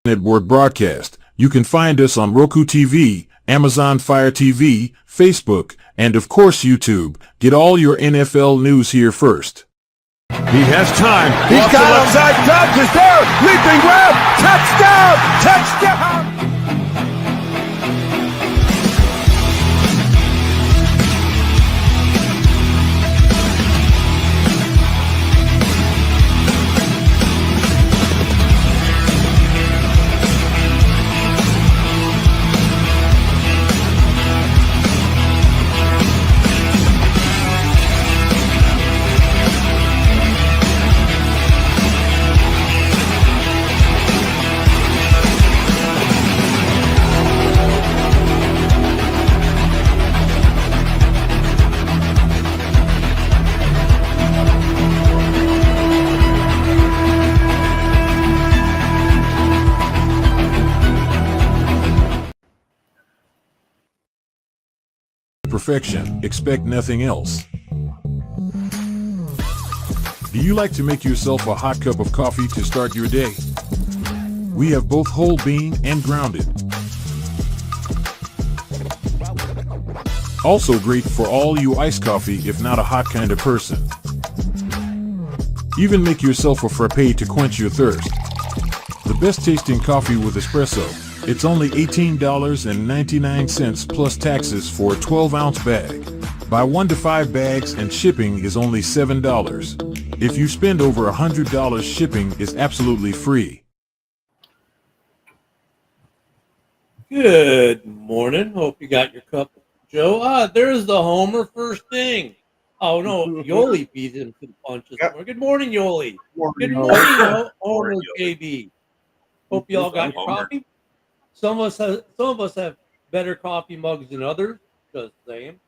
Network broadcast. You can find us on Roku TV, Amazon Fire TV, Facebook, and of course YouTube. Get all your NFL news here first. He has time. He's Off got the left him. side. Dobbs is there. Leaping grab. Touchdown. Touchdown. Perfection. Expect nothing else. Do you like to make yourself a hot cup of coffee to start your day? We have both whole bean and grounded. Also great for all you iced coffee if not a hot kind of person. Even make yourself a frappe to quench your thirst. The best tasting coffee with espresso. It's only $18.99 plus taxes for a 12-ounce bag. Buy 1 to 5 bags and shipping is only $7. If you spend over $100, shipping is absolutely free. Good morning. Hope you got your cup, Joe. There's the homer first thing. Oh, no, Yoli beat him to the punch this morning. Good morning, Yoli. Good morning, Homer JB. Hope you all got your coffee. Some of us have better coffee mugs than others. Just saying.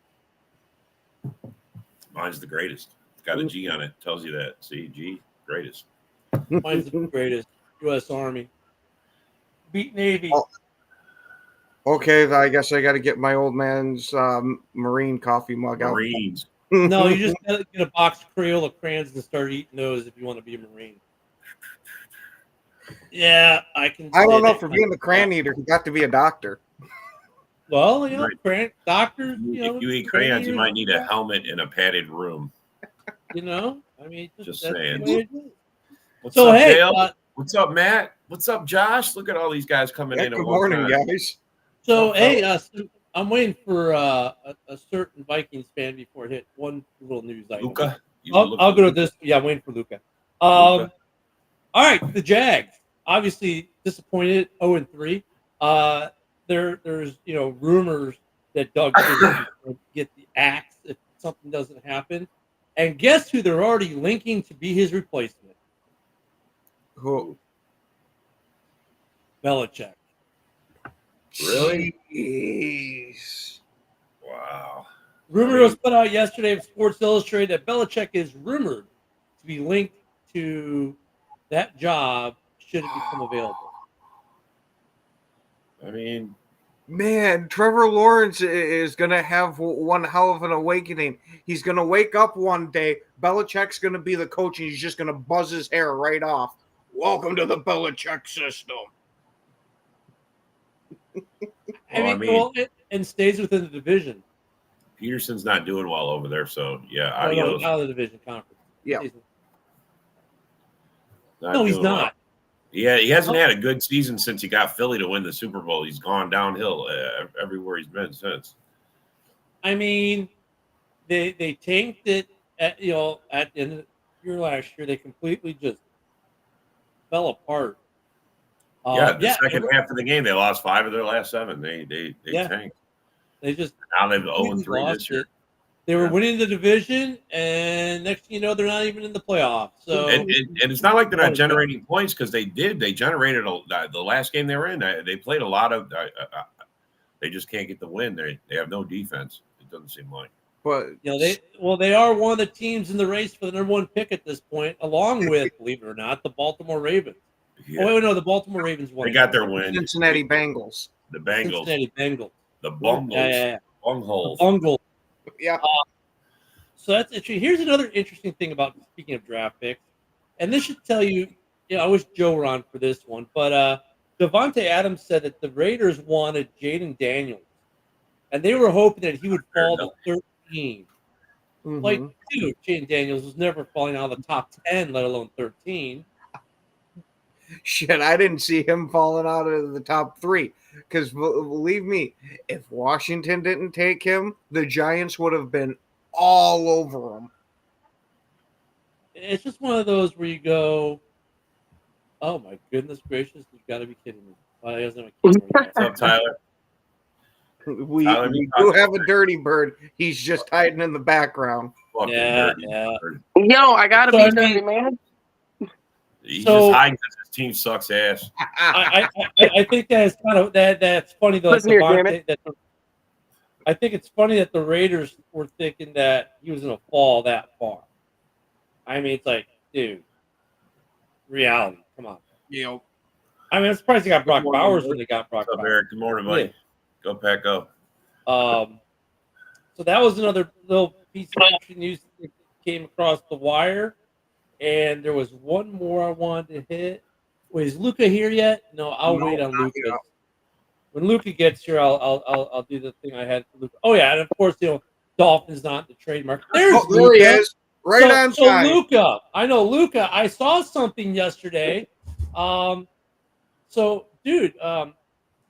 Mine's the greatest. It's got a G on it. Tells you that. See, G, greatest. Mine's the greatest. U.S. Army. Beat Navy. Oh, okay, I guess I got to get my old man's Marine coffee mug out. Marines. No, you just gotta get a box of Crayola crayons and start eating those if you want to be a Marine. Yeah, I can. I don't know, for being a crayon eater, you got to be a doctor. Well, doctors. If you eat crayons, you might need a helmet in a padded room. I mean, Just that's saying. the way it is. What's So, up, hey, Dale? What's up, Matt? What's up, Josh? Look at all these guys coming in. Good at one morning, time. guys. So, I'm waiting for a certain Vikings fan before I hit one little news item. Luka? I'll go to this. Yeah, I'm waiting for Luka. All right, the Jags. Obviously disappointed, 0-3. There's rumors that Doug will get the axe if something doesn't happen. And guess who they're already linking to be his replacement? Who? Belichick. Really? Jeez. Wow. Rumor was put out yesterday of Sports Illustrated that Belichick is rumored to be linked to that job should it become available. I mean, Man, Trevor Lawrence is going to have one hell of an awakening. He's going to wake up one day. Belichick's going to be the coach, and he's just going to buzz his hair right off. Welcome to the Belichick system. And stays within the division. Peterson's not doing well over there, so yeah, adios. Out of the division conference. Yeah. No, he's doing not. well. Yeah, he hasn't had a good season since he got Philly to win the Super Bowl. He's gone downhill everywhere he's been since. I mean, they tanked it at the end of the year last year. They completely just fell apart. The second half of the game, they lost 5 of their last 7. They tanked. They just now they've 0-3 this year. They were winning the division, and next thing you know, they're not even in the playoffs. So, and it's not like they're not generating points because they did. They generated the last game they were in. They played a lot of. They just can't get the win. They have no defense. It doesn't seem like. But they are one of the teams in the race for the number 1 pick at this point, along with, believe it or not, the Baltimore Ravens. Yeah. Oh no, the Baltimore Ravens won. They got their win. Cincinnati Bengals. The Bengals. Cincinnati Bengals. The Bungles. Yeah. Bungholes. Bungle. Yeah. So that's interesting. Here's another interesting thing about speaking of draft picks, and this should tell you. I wish Joe were on for this one, but Devontae Adams said that the Raiders wanted Jaden Daniels, and they were hoping that he would fall to 13. Like, dude, Jaden Daniels was never falling out of the top 10, let alone 13. Shit, I didn't see him falling out of the top 3. Because believe me, if Washington didn't take him, the Giants would have been all over him. It's just one of those where you go, oh my goodness gracious, you got to be kidding me. Well, he doesn't have a camera yet. What's up, Tyler? We Tyler, do have a dirty bird. He's just hiding in the background. Fucking Yeah, dirty yeah. bird. Yo, I gotta So, be I dirty, mean- man. He's So- just hiding because his team sucks ass. I think that's kind of that's funny though. Listen here, damn I think it's funny that the Raiders were thinking that he was going to fall that far. I mean, it's like, dude, reality. Come on. I mean, I'm surprised they got Brock Bowers when they got Brock What's up, Bowers. Eric? Good morning, buddy. Yeah. Go Pack, go. So that was another little piece of action news that came across the wire. And there was one more I wanted to hit. Wait, is Luca here yet? No, I'll wait on not Luca. yet. When Luca gets here, I'll do the thing I had for Luca. Oh yeah, and of course, Dolphins not the trademark. There's Oh, there Luca. he is. Right on So time. Luca, I know Luca. I saw something yesterday. So dude,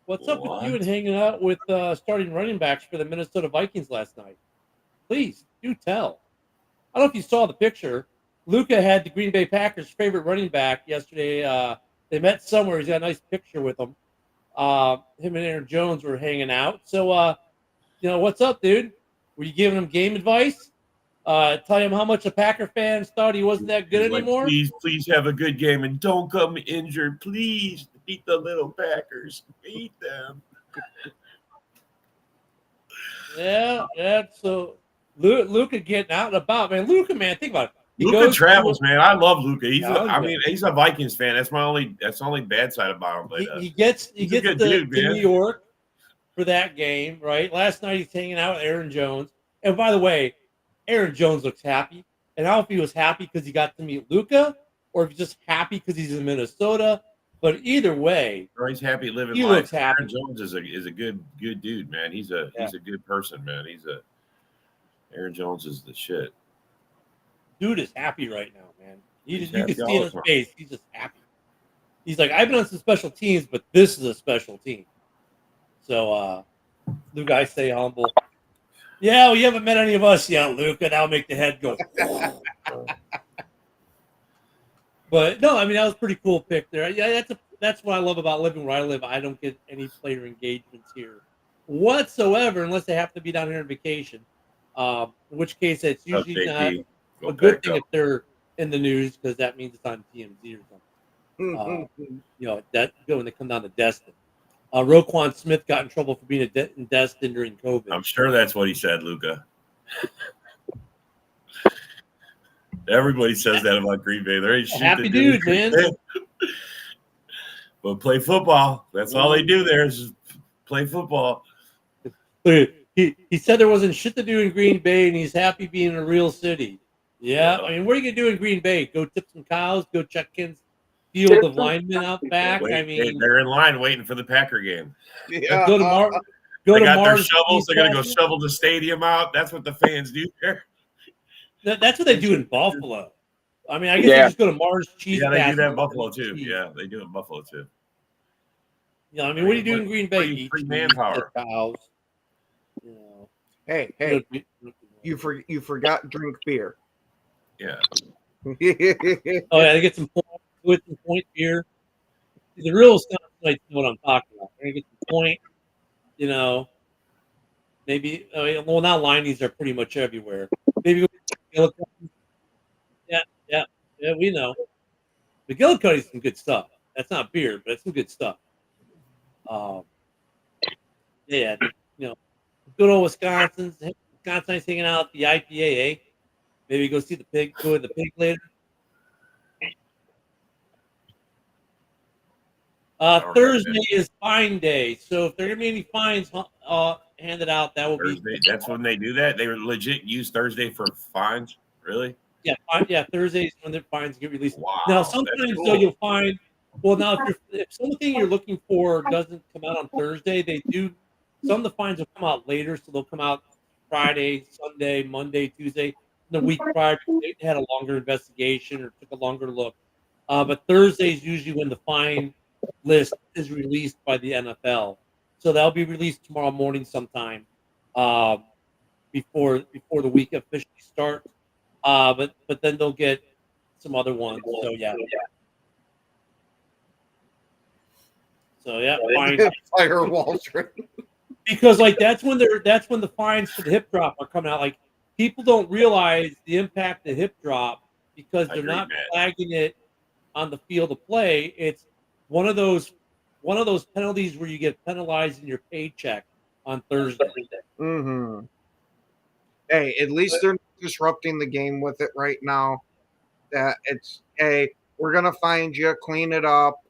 what's up with you and hanging out with starting running backs for the Minnesota Vikings last night? Please do tell. I don't know if you saw the picture. Luca had the Green Bay Packers' favorite running back yesterday. They met somewhere. He's got a nice picture with him. Him and Aaron Jones were hanging out. So, what's up, dude? Were you giving him game advice? Tell him how much the Packer fans thought he wasn't that good He's like, anymore? please have a good game and don't come injured. Please beat the little Packers. Beat them. Yeah. So Luca getting out and about, man. Luca, man, think about it. He Luca goes travels, man. I love Luca. Yeah, He's a Vikings fan. That's the only bad side about him. But, He gets he's a good to dude, man. New York for that game, right? Last night he's hanging out with Aaron Jones. And by the way, Aaron Jones looks happy. And I don't know if he was happy because he got to meet Luca or if he's just happy because he's in Minnesota. But either way, he's happy living he life. looks happy. Aaron Jones is a good dude, man. He's a good person, man. Aaron Jones is the shit. Dude is happy right now, man. You can happy see all in the his time. face. He's just happy. He's like, I've been on some special teams, but this is a special team. So, Luke, I stay humble. Yeah, well, you haven't met any of us yet, Luke, and I'll make the head go. But no, I mean that was a pretty cool pick there. Yeah, that's what I love about living where I live. I don't get any player engagements here whatsoever unless they happen to be down here on vacation. In which case, it's usually not a good thing if they're in the news because that means it's on TMZ or something. That when they come down to Destin. Roquan Smith got in trouble for being in Destin during COVID. I'm sure that's what he said, Luca. Everybody says that about Green Bay. There ain't shit Happy to do dude, with man. But play football. That's all they do there is just play football. He said there wasn't shit to do in Green Bay, and he's happy being in a real city. Yeah, I mean, what are you gonna do in Green Bay? Go tip some cows? Go check Ken's field of linemen out back? I mean, they're in line waiting for the Packer game. go to Mars. They got their shovels. They're gonna go shovel the stadium out. That's what the fans do there. That's what they do in Buffalo. I mean, I guess they just go to Mars Cheese. Yeah, they do Festival. that in Buffalo too. Yeah, they do it in Buffalo too. I mean, what do you do in Green Bay? Free Eat cheese, manpower. tip cows. Hey, you forgot drink beer. Yeah. Oh yeah, they get some point beer. The real Wisconsinites know what I'm talking about. They're gonna get some point. Maybe. Well, now Liney's are pretty much everywhere. Maybe. Yeah, we know. McGillicuddy's some good stuff. That's not beer, but it's some good stuff. Good old Wisconsin's hanging out at the IPA, eh? Maybe go see the pig. Go to the pig later. Thursday is fine day, so if there are gonna be any fines handed out, that will Thursday, be. that's when they do that. They legit use Thursday for fines. Really? Yeah, Thursdays when the fines get released. Wow. Now sometimes cool. though you'll find Well, now if something you're looking for doesn't come out on Thursday, they do. Some of the fines will come out later, so they'll come out Friday, Sunday, Monday, Tuesday, the week prior. They had a longer investigation or took a longer look. But Thursday is usually when the fine list is released by the NFL, so that'll be released tomorrow morning sometime, before the week officially starts. But then they'll get some other ones. So yeah. So yeah, fine. Firewall Street. Because like that's when the fines for the hip drop are coming out. Like people don't realize the impact of hip drop because they're not flagging it on the field of play. It's one of those penalties where you get penalized in your paycheck on Thursday. Mm-hmm. Hey, at least they're not disrupting the game with it right now. That it's hey, we're gonna find you, clean it up,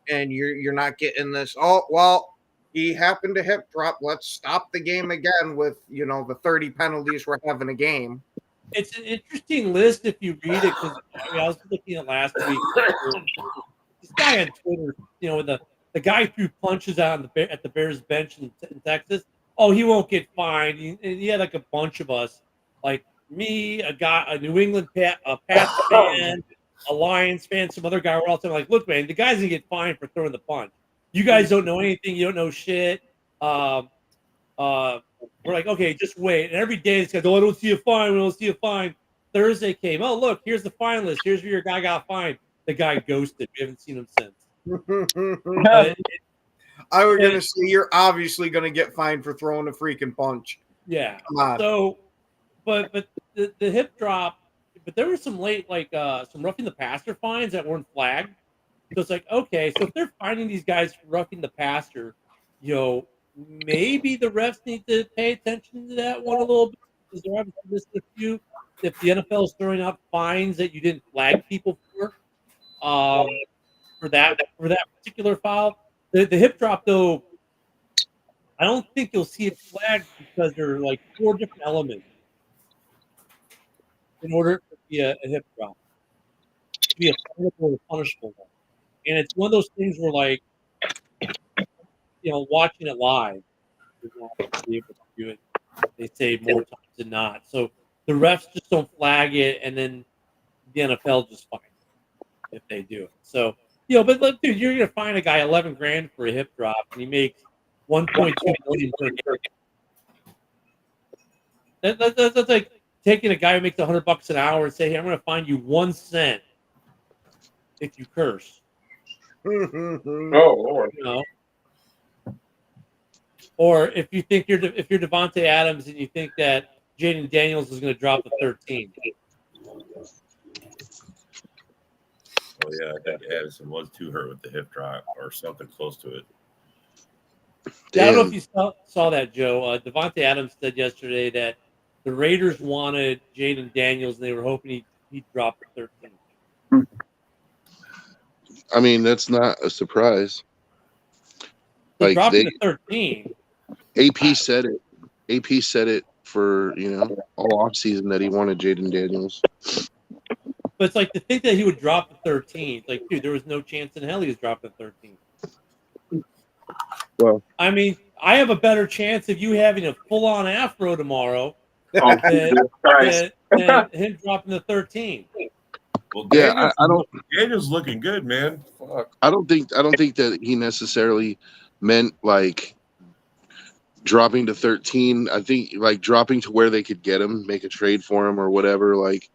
and you're not getting this. Oh well, he happened to hip drop. Let's stop the game again with the 30 penalties we're having a game. It's an interesting list if you read it because I was looking at last week. This guy on Twitter, the guy threw punches at the Bears bench in Texas. Oh, he won't get fined. He had like a bunch of us, like me, a New England Pats fan, a Lions fan, some other guy. We're all saying like, look, man, the guy's gonna get fined for throwing the punch. You guys don't know anything. You don't know shit. We're like, okay, just wait. And every day it's like, oh, I don't see a fine. We don't see a fine. Thursday came. Oh, look, here's the fine list. Here's where your guy got fined. The guy ghosted. We haven't seen him since. I was going to say, you're obviously going to get fined for throwing a freaking punch. Yeah. Come on. So, but the hip drop, but there were some late, some roughing the passer fines that weren't flagged. So it's like, okay, so if they're finding these guys for roughing the passer, maybe the refs need to pay attention to that one a little bit because they're obviously missing a few. If the NFL is throwing out fines that you didn't flag people for that particular foul, the hip drop though, I don't think you'll see it flagged because there are like 4 different elements in order to be a hip drop, to be a punishable one. And it's one of those things where, like, watching it live, you're not be able to do it. They say more times than not. So the refs just don't flag it, and then the NFL just fines if they do it. So, but look, dude, you're gonna find a guy $11,000 for a hip drop, and he makes $1.2 million per year. That's like taking a guy who makes $100 an hour and say, "Hey, I'm gonna fine you 1 cent if you curse." Oh Lord. Or if you think you're Davante Adams and you think that Jaden Daniels is going to drop the 13. Oh yeah, I think Addison was too hurt with the hip drop or something close to it. Yeah, I don't know if you saw that, Joe. Davante Adams said yesterday that the Raiders wanted Jaden Daniels and they were hoping he'd drop the 13. I mean, that's not a surprise. So dropping the 13. AP said it. AP said it for all off season that he wanted Jaden Daniels. But it's like to think that he would drop the 13. It's like, dude, there was no chance in hell he was dropping the 13. Well, I mean, I have a better chance of you having a full-on afro tomorrow than him dropping the 13. Well, yeah, I don't. Daniel's looking good, man. Fuck. I don't think that he necessarily meant like dropping to 13. I think like dropping to where they could get him, make a trade for him or whatever. Like,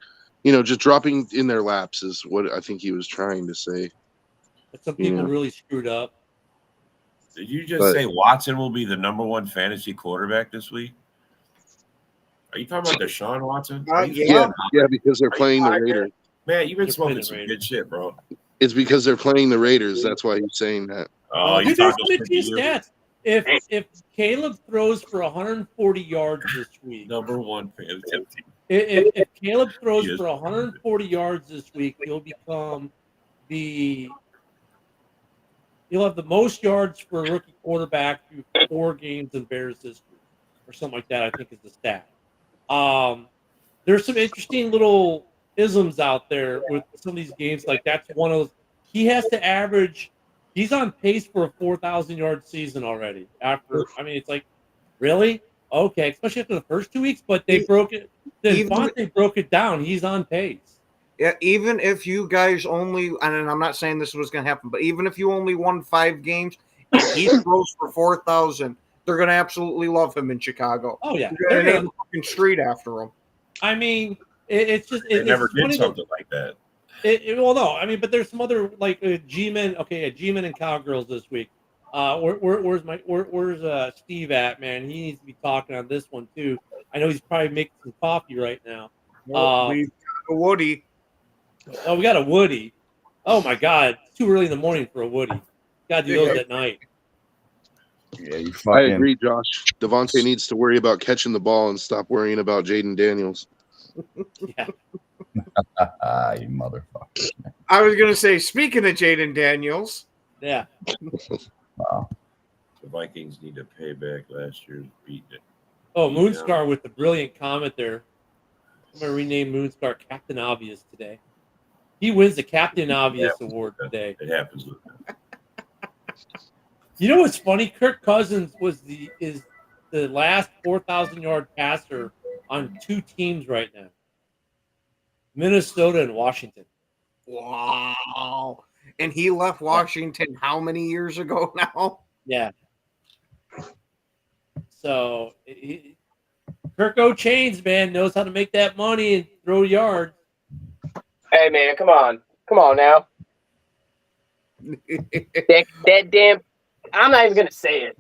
just dropping in their laps is what I think he was trying to say. But some people really screwed up. Did you just say Watson will be the #1 fantasy quarterback this week? Are you talking about Deshaun Watson? Yeah, because they're playing the Raiders. Man, you've been smoking some good shit, bro. It's because they're playing the Raiders. That's why he's saying that. Oh, you talking stats. If Caleb throws for 140 yards this week, #1 fantasy team. If Caleb throws for 140 yards this week, he'll become he'll have the most yards for a rookie quarterback through 4 games in Bears history, or something like that. I think is the stat. There's some interesting little isms out there with some of these games. Like that's one of he has to average. He's on pace for a 4,000-yard season already. It's like, really? Okay, especially after the first 2 weeks, but they broke it. Devontae broke it down. He's on pace. Yeah, even if you guys only, and I'm not saying this was going to happen, but even if you only won 5 games, and he throws for 4,000, they're going to absolutely love him in Chicago. Oh yeah, they're going to name a fucking street after him. I mean, it's just They never did something like that. Well, no, but there's some other like G-men. Okay, G-men and Cowgirls this week. Where's Steve at, man? He needs to be talking on this one too. I know he's probably making some coffee right now. We've got a Woody. Oh, we got a Woody. Oh my God, it's too early in the morning for a Woody. Got to do those at night. Yeah, you I fucking. agree, Josh. Devontae needs to worry about catching the ball and stop worrying about Jaden Daniels. Yeah. You motherfucker. I was going to say, speaking of Jaden Daniels. Yeah. Wow. The Vikings need to pay back last year's beat. Oh, Moonscar with the brilliant comment there. I'm going to rename Moonscar Captain Obvious today. He wins the Captain Obvious award today. It happens with them. You know what's funny? Kirk Cousins is the last 4,000-yard passer on 2 teams right now. Minnesota and Washington. Wow. And he left Washington how many years ago now? Yeah. So Kirk O'Chains, man, knows how to make that money and throw yards. Hey, man, come on now. that damn. I'm not even gonna say it.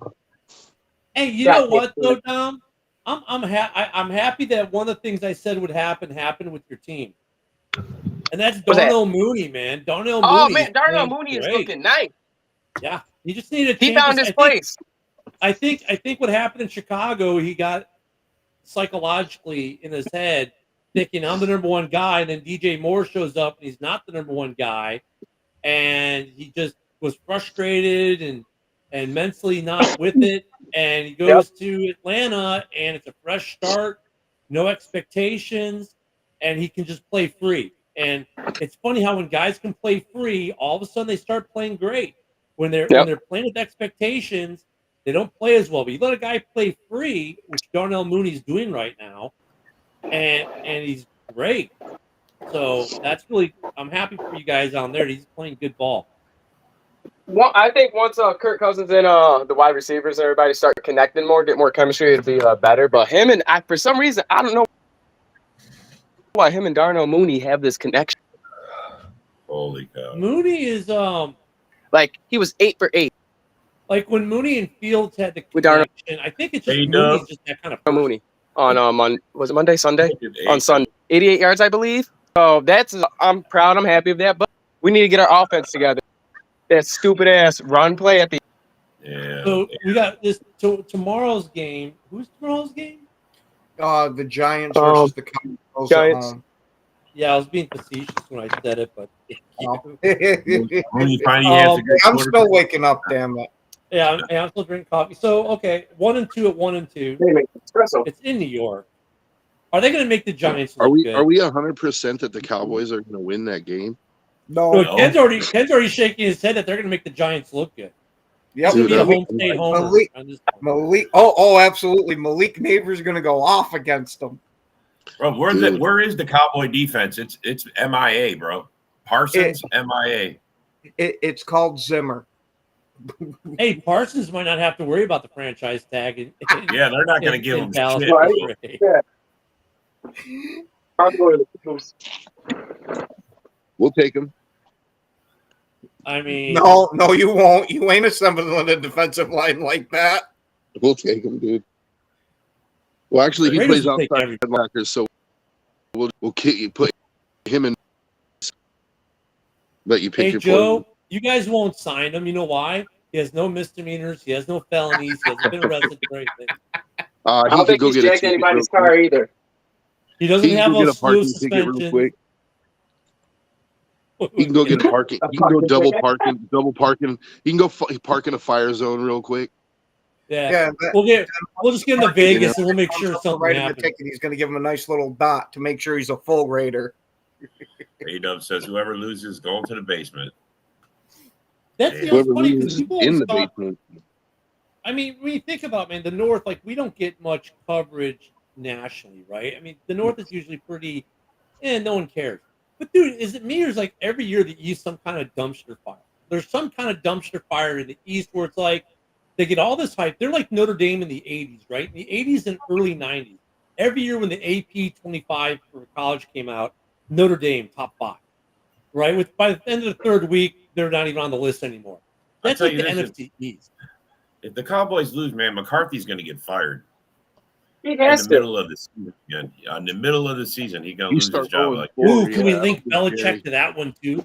Hey, you know what though, Dom? I'm happy that one of the things I said would happen with your team, and that's Darnell Mooney, man. Darnell Mooney. Oh man, Darnell Mooney is looking nice. Yeah, he just needed. He found his place. I think what happened in Chicago, he got psychologically in his head thinking I'm the number 1 guy, and then DJ Moore shows up and he's not the number 1 guy, and he just was frustrated and mentally not with it, and he goes to Atlanta and it's a fresh start, no expectations, and he can just play free. And it's funny how when guys can play free, all of a sudden they start playing great. When they're playing with expectations, they don't play as well. But you let a guy play free, which Darnell Mooney's doing right now, and he's great. So that's really, I'm happy for you guys on there. He's playing good ball. Well, I think once Kirk Cousins and the wide receivers and everybody start connecting more, get more chemistry, it'll be better. But him and for some reason, I don't know why him and Darnell Mooney have this connection. Holy cow! Mooney is like he was 8 for 8. Like when Mooney and Fields had the connection, I think it's just Mooney's just that kind of person. Mooney on was it Monday, Sunday? On Sunday, 88 yards, I believe. So I'm proud, I'm happy of that. But we need to get our offense together. That stupid ass run play at the. Yeah. So we got this tomorrow's game. Who's tomorrow's game? The Giants versus the Cowboys. Giants. Yeah, I was being facetious when I said it, but I'm still waking up. Damn it. Yeah, I'm still drinking coffee. So okay, 1-2 at 1-2. It's in New York. Are they going to make the Giants look good? Are we 100% that the Cowboys are going to win that game? No. Ken's already shaking his head that they're going to make the Giants look good. Yep. It's gonna be a home state homer. Malik. Oh, absolutely. Malik Neighbors going to go off against them. Bro, where is the Cowboy defense? It's MIA, bro. Parsons, MIA. It's called Zimmer. Hey, Parsons might not have to worry about the franchise tag. Yeah, they're not going to give him shit. Right? Yeah. We'll take him. I mean, no, you won't. You ain't assembling the defensive line like that. We'll take him, dude. Well, actually, he plays outside linebackers, so we'll put him in. Let you pick hey, your Joe, play. You guys won't sign him. You know why? He has no misdemeanors. He has no felonies. He hasn't been arrested for anything. I don't think he's jacked anybody's car either. He doesn't have a slew of suspension. suspension. He can go get a parking. He can go double parking. He can go park in a fire zone real quick. Yeah. We'll just get him to Vegas and we'll make sure something happens. He's going to give him a nice little dot to make sure he's a full Raider. A-Dub says whoever loses going to the basement. That's you know, it's Whoever funny because loses people in always the thought. basement. I mean, when you think about man, the North, like we don't get much coverage nationally, right? I mean, the North is usually pretty, no one cares. But dude, is it me or is like every year the East some kind of dumpster fire? There's some kind of dumpster fire in the East where it's like they get all this hype. They're like Notre Dame in the '80s, right? In the '80s and early '90s, every year when the AP 25 for college came out, Notre Dame top 5, right? With by the end of the third week, they're not even on the list anymore. I'll That's tell like you the this, NFC East. if the Cowboys lose, man, McCarthy's going to get fired He in has the to. middle of the season. Again. In the middle of the season, he's going to You lose his start job. going Like, forward. Ooh, can we I link don't think Belichick Jerry- to that one too?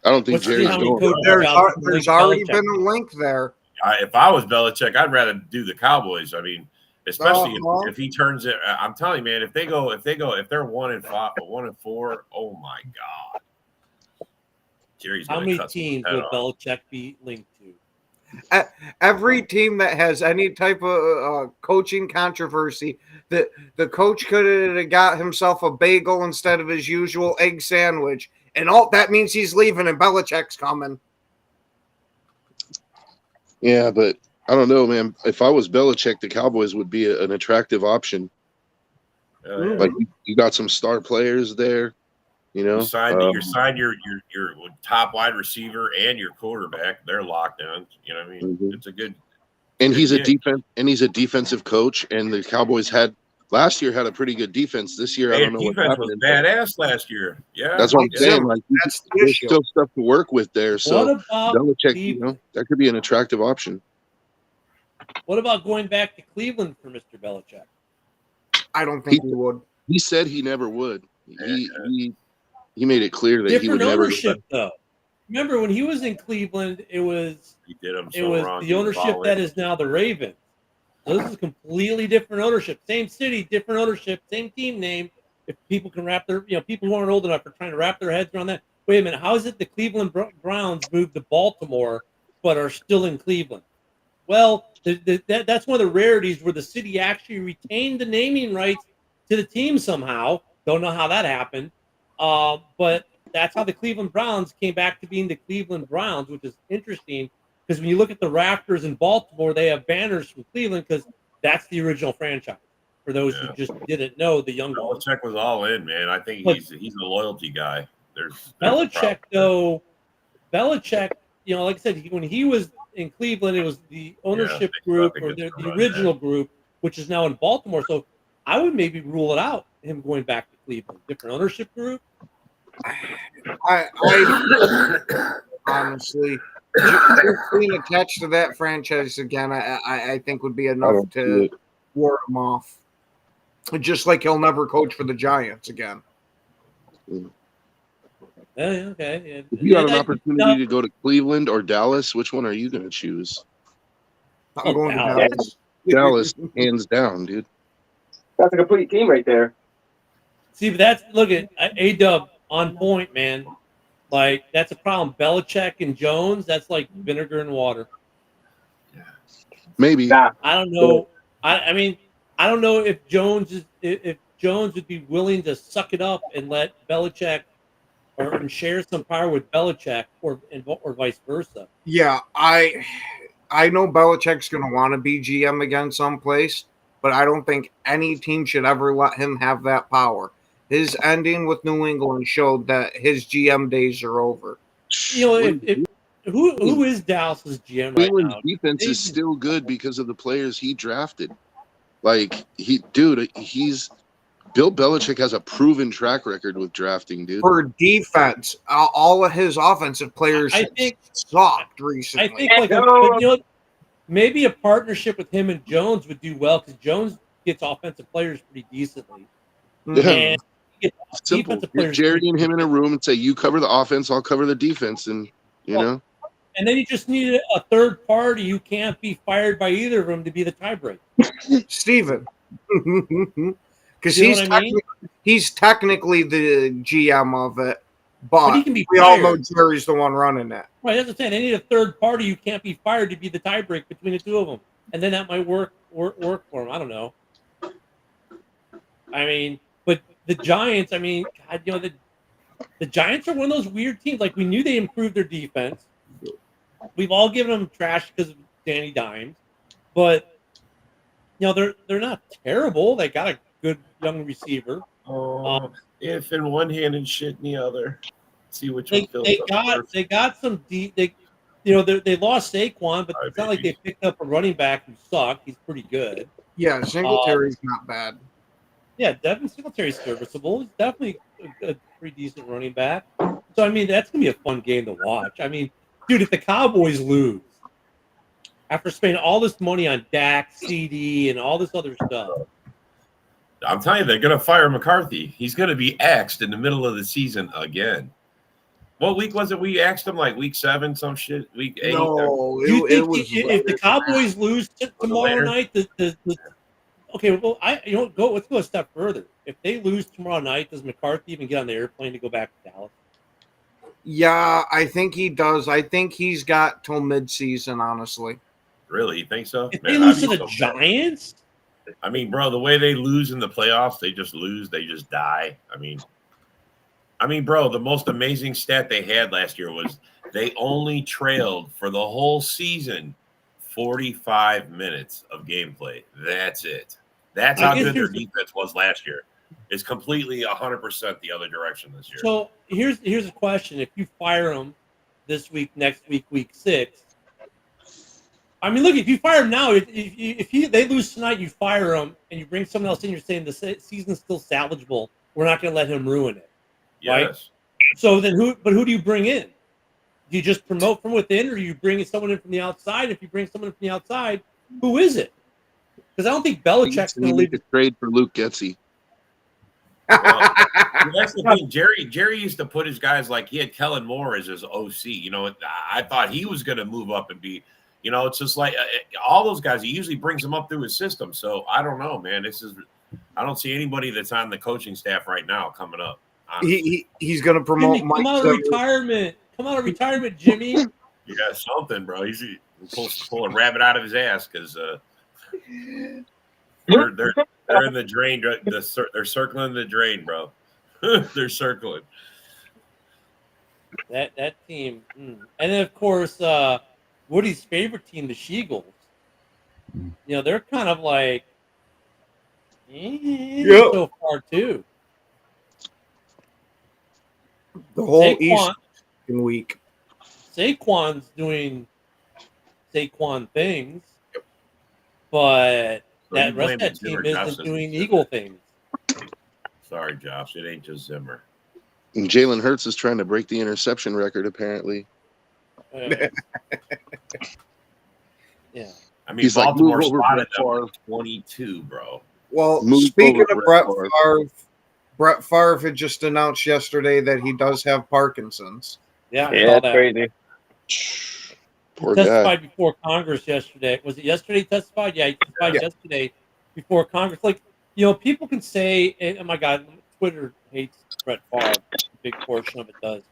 I don't think Let's see Jerry's how many going. coaching There's, jobs can there's link already Belichick been a to. link there. if I was Belichick, I'd rather do the Cowboys. I mean, especially Uh-huh. if he turns it. I'm telling you, man, if they're 1-5 or 1-4, oh my God, Jerry's How going many to cut teams someone's would head off. Belichick be linked to? Every team that has any type of coaching controversy, the coach could have got himself a bagel instead of his usual egg sandwich, and all that means he's leaving and Belichick's coming. Yeah, but I don't know, man. If I was Belichick, the Cowboys would be an attractive option. Yeah. Like you got some star players there, you know. You signed your top wide receiver and your quarterback. They're locked in. You know what I mean? Mhm. It's a good. And he's a gig. defensive coach. And the Cowboys last year had a pretty good defense. This year, I Their don't know what defense happened. was badass last year. Yeah, That's what I'm yeah. saying. Like That's the there's issue. still stuff to work with there. So What about Belichick, Cleveland? that could be an attractive option. What about going back to Cleveland for Mr. Belichick? I don't think he would. He said he never would. He made it clear that he Different would never. ownership, though. Remember when he was in Cleveland, it was He did him it so was wrong. the He was ownership all that in. is now the Ravens. So this is completely different ownership. Same city, different ownership, same team name. If people can wrap their, people who aren't old enough are trying to wrap their heads around that. Wait a minute, how is it the Cleveland Browns moved to Baltimore but are still in Cleveland? Well, that's one of the rarities where the city actually retained the naming rights to the team somehow. Don't know how that happened, but that's how the Cleveland Browns came back to being the Cleveland Browns, which is interesting because when you look at the Raptors in Baltimore, they have banners from Cleveland because that's the original franchise. For those who just didn't know, the younger ones. Belichick was all in, man. I think But- he's a loyalty guy. There's a Belichick, problem. though, like I said, when he was in Cleveland, it was the ownership they group probably or get the to run original group, which is now in Baltimore. So I would maybe rule it out, him going back to Cleveland. Different ownership group. I honestly, just being attached to that franchise again, I think would be I enough don't see to it. ward him off. Just like he'll never coach for the Giants again. Yeah, okay. If you got an Yeah, opportunity to go to Cleveland or Dallas, which one are you going to choose? I'm going to Dallas. Dallas. Dallas, hands down, dude. That's a complete team right there. See, but look at A-Dub on point, man. Like, that's a problem. Belichick and Jones, that's like vinegar and water. Maybe. Nah. I don't know. I mean, I don't know if Jones would be willing to suck it up and let Belichick and share some power with Belichick or vice versa. Yeah, I know Belichick's going to want to be GM again someplace, but I don't think any team should ever let him have that power. His ending with New England showed that his GM days are over. Who is Dallas's GM right Cleveland's now? defense is still good because of the players he drafted. Like Bill Belichick has a proven track record with drafting, dude. For defense, all of his offensive players I think sucked recently. I think maybe a partnership with him and Jones would do well because Jones gets offensive players pretty decently. Yeah. And he gets Simple. defensive Get players Jerry pretty and him in a room and say, "You cover the offense, I'll cover the defense," and and then you just need a third party who can't be fired by either of them to be the tiebreaker. Steven. Because You know what I mean? he's technically the GM of it, but he can be we all fired. know Jerry's the one running it. Right, that's what I'm saying. They need a third party who can't be fired to be the tiebreak between the two of them, and then that might work for them. I don't know. I mean, but the Giants. I mean, God, the Giants are one of those weird teams. Like we knew they improved their defense. we've all given them trash because of Danny Dimes, but they're not terrible. They got a good young receiver. If in one hand and shit in the other. See which one fills They up got first. they got some deep. They lost Saquon, but it's not like they picked up a running back who sucked. He's pretty good. Yeah, Singletary's not bad. Yeah, Devin Singletary's serviceable. He's definitely a pretty decent running back. So I mean, that's gonna be a fun game to watch. I mean, dude, if the Cowboys lose after spending all this money on Dak, CD, and all this other stuff. I'm telling you, they're going to fire McCarthy. He's going to be axed in the middle of the season again. What week was it? We axed him like week 7, some shit. Week 8. No, it was. If the Cowboys lose tomorrow night, okay. Well, let's go a step further. If they lose tomorrow night, does McCarthy even get on the airplane to go back to Dallas? Yeah, I think he does. I think he's got till midseason, honestly. Really? You think so? If they lose to the Giants? I mean, bro, the way they lose in the playoffs, they just lose. They just die. I mean, bro, the most amazing stat they had last year was they only trailed for the whole season 45 minutes of gameplay. That's it. That's how good their defense was last year. It's completely 100% the other direction this year. So here's a question: if you fire them this week, next week, week 6, I mean, look, if you fire them now, if they lose tonight, you fire them and you bring someone else in. You're saying the season's still salvageable. We're not going to let him ruin it, right? Yes. So then who do you bring in? Do you just promote from within, or do you bring someone in from the outside? If you bring someone in from the outside, who is it? Because I don't think Belichick's going to leave a trade for Luke Getsy. Well, that's the thing. Jerry used to put his guys like he had Kellen Moore as his OC. You know, I thought he was going to move up and be. You know, it's just like all those guys. He usually brings them up through his system. So I don't know, man. I don't see anybody that's on the coaching staff right now coming up. He's going to promote Jimmy, come out of retirement. Come out of retirement, Jimmy. You got something, bro. He's pull a rabbit out of his ass because they're in the drain. They're circling the drain, bro. They're circling. That team, and then of course Woody's favorite team, the Sheagles. You know, they're kind of like so far too. The whole East week. Saquon's doing Saquon things, but that rest of that team isn't doing Eagle things. Sorry, Josh. It ain't just Zimmer. And Jalen Hurts is trying to break the interception record, apparently. Yeah. I mean, Baltimore spotted them 22, bro. Well, speaking of Brett Favre had just announced yesterday that he does have Parkinson's. Yeah, that's crazy. Poor he testified guy. before Congress yesterday. Was it yesterday he testified? Yeah, he testified yesterday before Congress. Like, you know, people can say, oh my God, Twitter hates Brett Favre. A big portion of it does.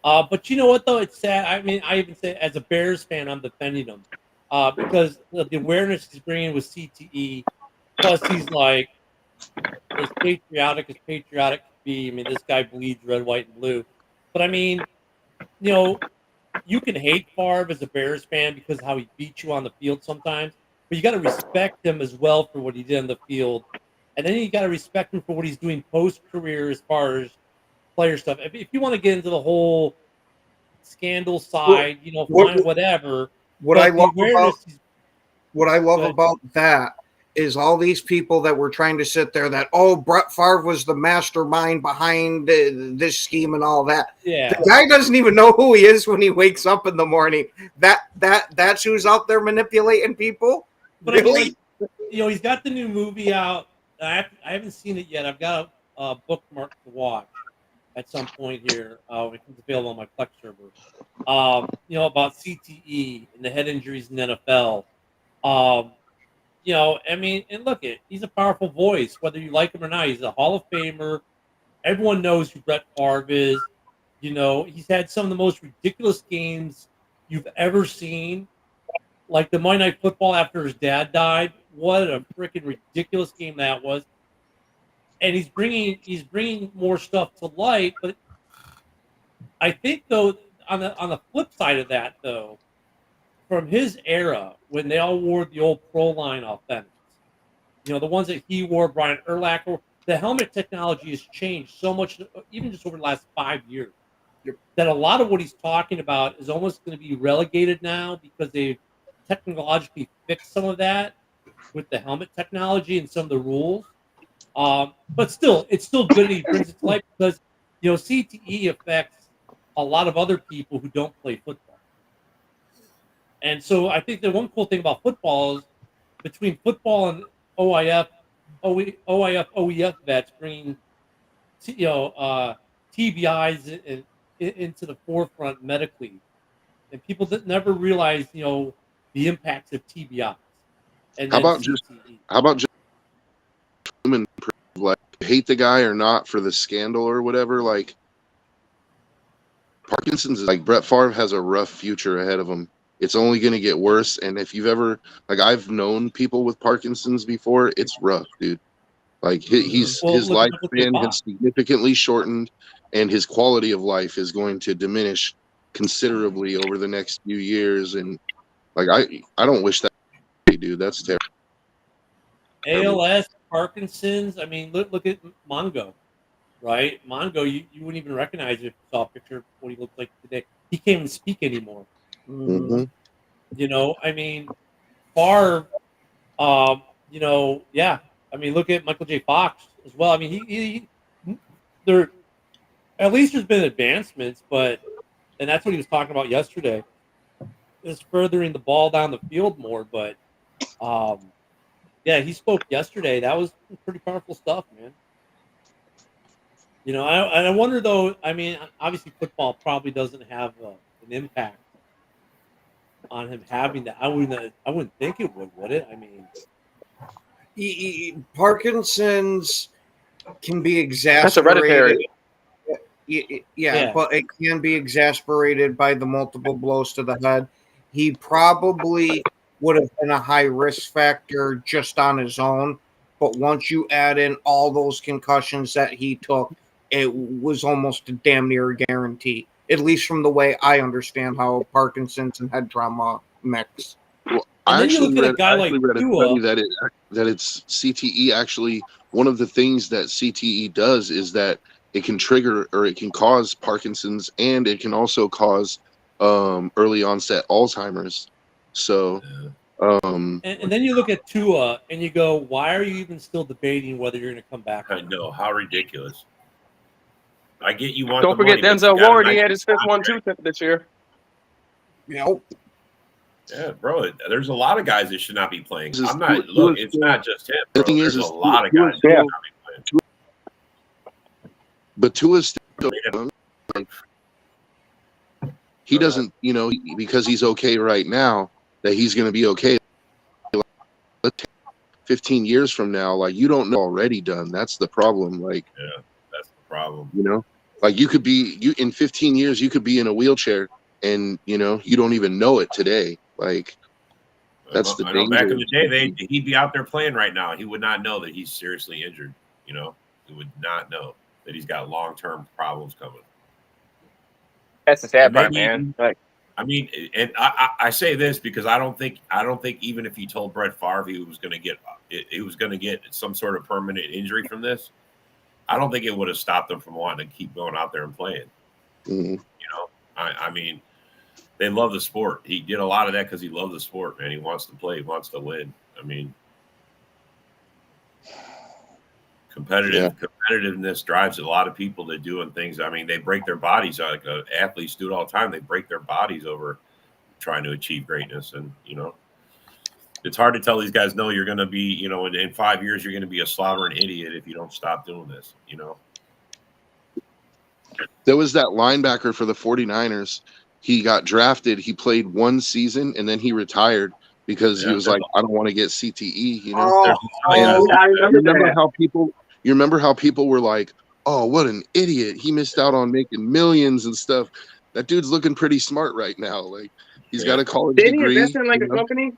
But you know what, though? It's sad. I mean, I even say, as a Bears fan, I'm defending him because the awareness he's bringing with CTE, plus he's like, as patriotic can be. I mean, this guy bleeds red, white, and blue. But I mean, you know, you can hate Favre as a Bears fan because of how he beat you on the field sometimes, but you got to respect him as well for what he did on the field. And then you got to respect him for what he's doing post-career as far as player stuff. If you want to get into the whole scandal side, you know, fine, whatever. What I love about that is all these people that were trying to sit there that, Brett Favre was the mastermind behind this scheme and all that. Yeah. The guy doesn't even know who he is when he wakes up in the morning. That's who's out there manipulating people? But really? I mean, you know, he's got the new movie out. I haven't seen it yet. I've got a bookmark to watch at some point here. It's available on my Plex server. You know, about CTE and the head injuries in the NFL. You know, I mean, and look, he's a powerful voice, whether you like him or not. He's a Hall of Famer. Everyone knows who Brett Favre is. You know, he's had some of the most ridiculous games you've ever seen, like the Monday Night Football after his dad died. What a freaking ridiculous game that was! And he's bringing more stuff to light. But I think, though, on the flip side of that, though, from his era when they all wore the old Pro Line Authentics, the ones that he wore, Brian Urlacher, the helmet technology has changed so much, even just over the last 5 years, that a lot of what he's talking about is almost going to be relegated now because they've technologically fixed some of that with the helmet technology and some of the rules. But still, it's still good that he brings it to life because, CTE affects a lot of other people who don't play football. And so I think the one cool thing about football is between football and OIF, OEF vets bringing, TBIs into the forefront medically. And people that never realize, the impacts of TBIs. And How then about just human, like, hate the guy or not for the scandal or whatever, like, Parkinson's is like Brett Favre has a rough future ahead of him. It's only going to get worse. And if you've ever, like, I've known people with Parkinson's before, it's rough, dude. Like, his lifespan has significantly shortened, and his quality of life is going to diminish considerably over the next few years. And like, I don't wish that, dude. That's terrible. ALS, Parkinson's. I mean, look at Mongo. Right, Mongo, you wouldn't even recognize it if you saw a picture of what he looked like today. He can't even speak anymore. Mm-hmm. I mean, Favre, yeah. I mean, look at Michael J. Fox as well. I mean, there, at least there's been advancements, and that's what he was talking about yesterday, is furthering the ball down the field more. But, yeah, he spoke yesterday. That was pretty powerful stuff, man. I wonder though. I mean, obviously, football probably doesn't have an impact on him having that. I wouldn't think it would it? I mean, Parkinson's can be exasperated. That's hereditary. Yeah, but it can be exasperated by the multiple blows to the head. He probably would have been a high risk factor just on his own, but once you add in all those concussions that he took, it was almost a damn near guarantee, at least from the way I understand how Parkinson's and head trauma mix. Well, I actually read a study that it's CTE. Actually, one of the things that CTE does is that it can trigger or it can cause Parkinson's, and it can also cause early onset Alzheimer's. So, and then you look at Tua and you go, why are you even still debating whether you're going to come back? I know, how ridiculous. I get you want. Don't forget Denzel Ward. He had his 5th 1-2 this year. Yep. Yeah, bro. There's a lot of guys that should not be playing. I'm not. Look, it's not just him. Bro. The thing There's is a lot of guys that should not be playing. But Tua's still, he doesn't, because he's okay right now, that he's going to be okay. 15 years from now, like, you don't know already done. That's the problem. Like, yeah, that's the problem. Like, you could be in 15 years, you could be in a wheelchair, and you don't even know it today. Like, that's the thing. Back in the day, he'd be out there playing right now. He would not know that he's seriously injured. He would not know that he's got long-term problems coming. That's the sad part, man. Like, I mean, and I say this because I don't think even if he told Brett Favre he was going to get some sort of permanent injury from this, I don't think it would have stopped them from wanting to keep going out there and playing. Mm-hmm. I mean, they love the sport. He did a lot of that because he loved the sport, man. He wants to play, he wants to win. I mean, competitiveness drives a lot of people to doing things. I mean, they break their bodies. Like athletes do it all the time. They break their bodies over trying to achieve greatness. And, it's hard to tell these guys, no, you're going to be, in 5 years, you're going to be a slobbering idiot if you don't stop doing this, There was that linebacker for the 49ers. He got drafted. He played one season, and then he retired because he was like, I don't want to get CTE. You remember how people were like, oh, what an idiot. He missed out on making millions and stuff. That dude's looking pretty smart right now. Like, he's got a college degree. Did he invest in a company?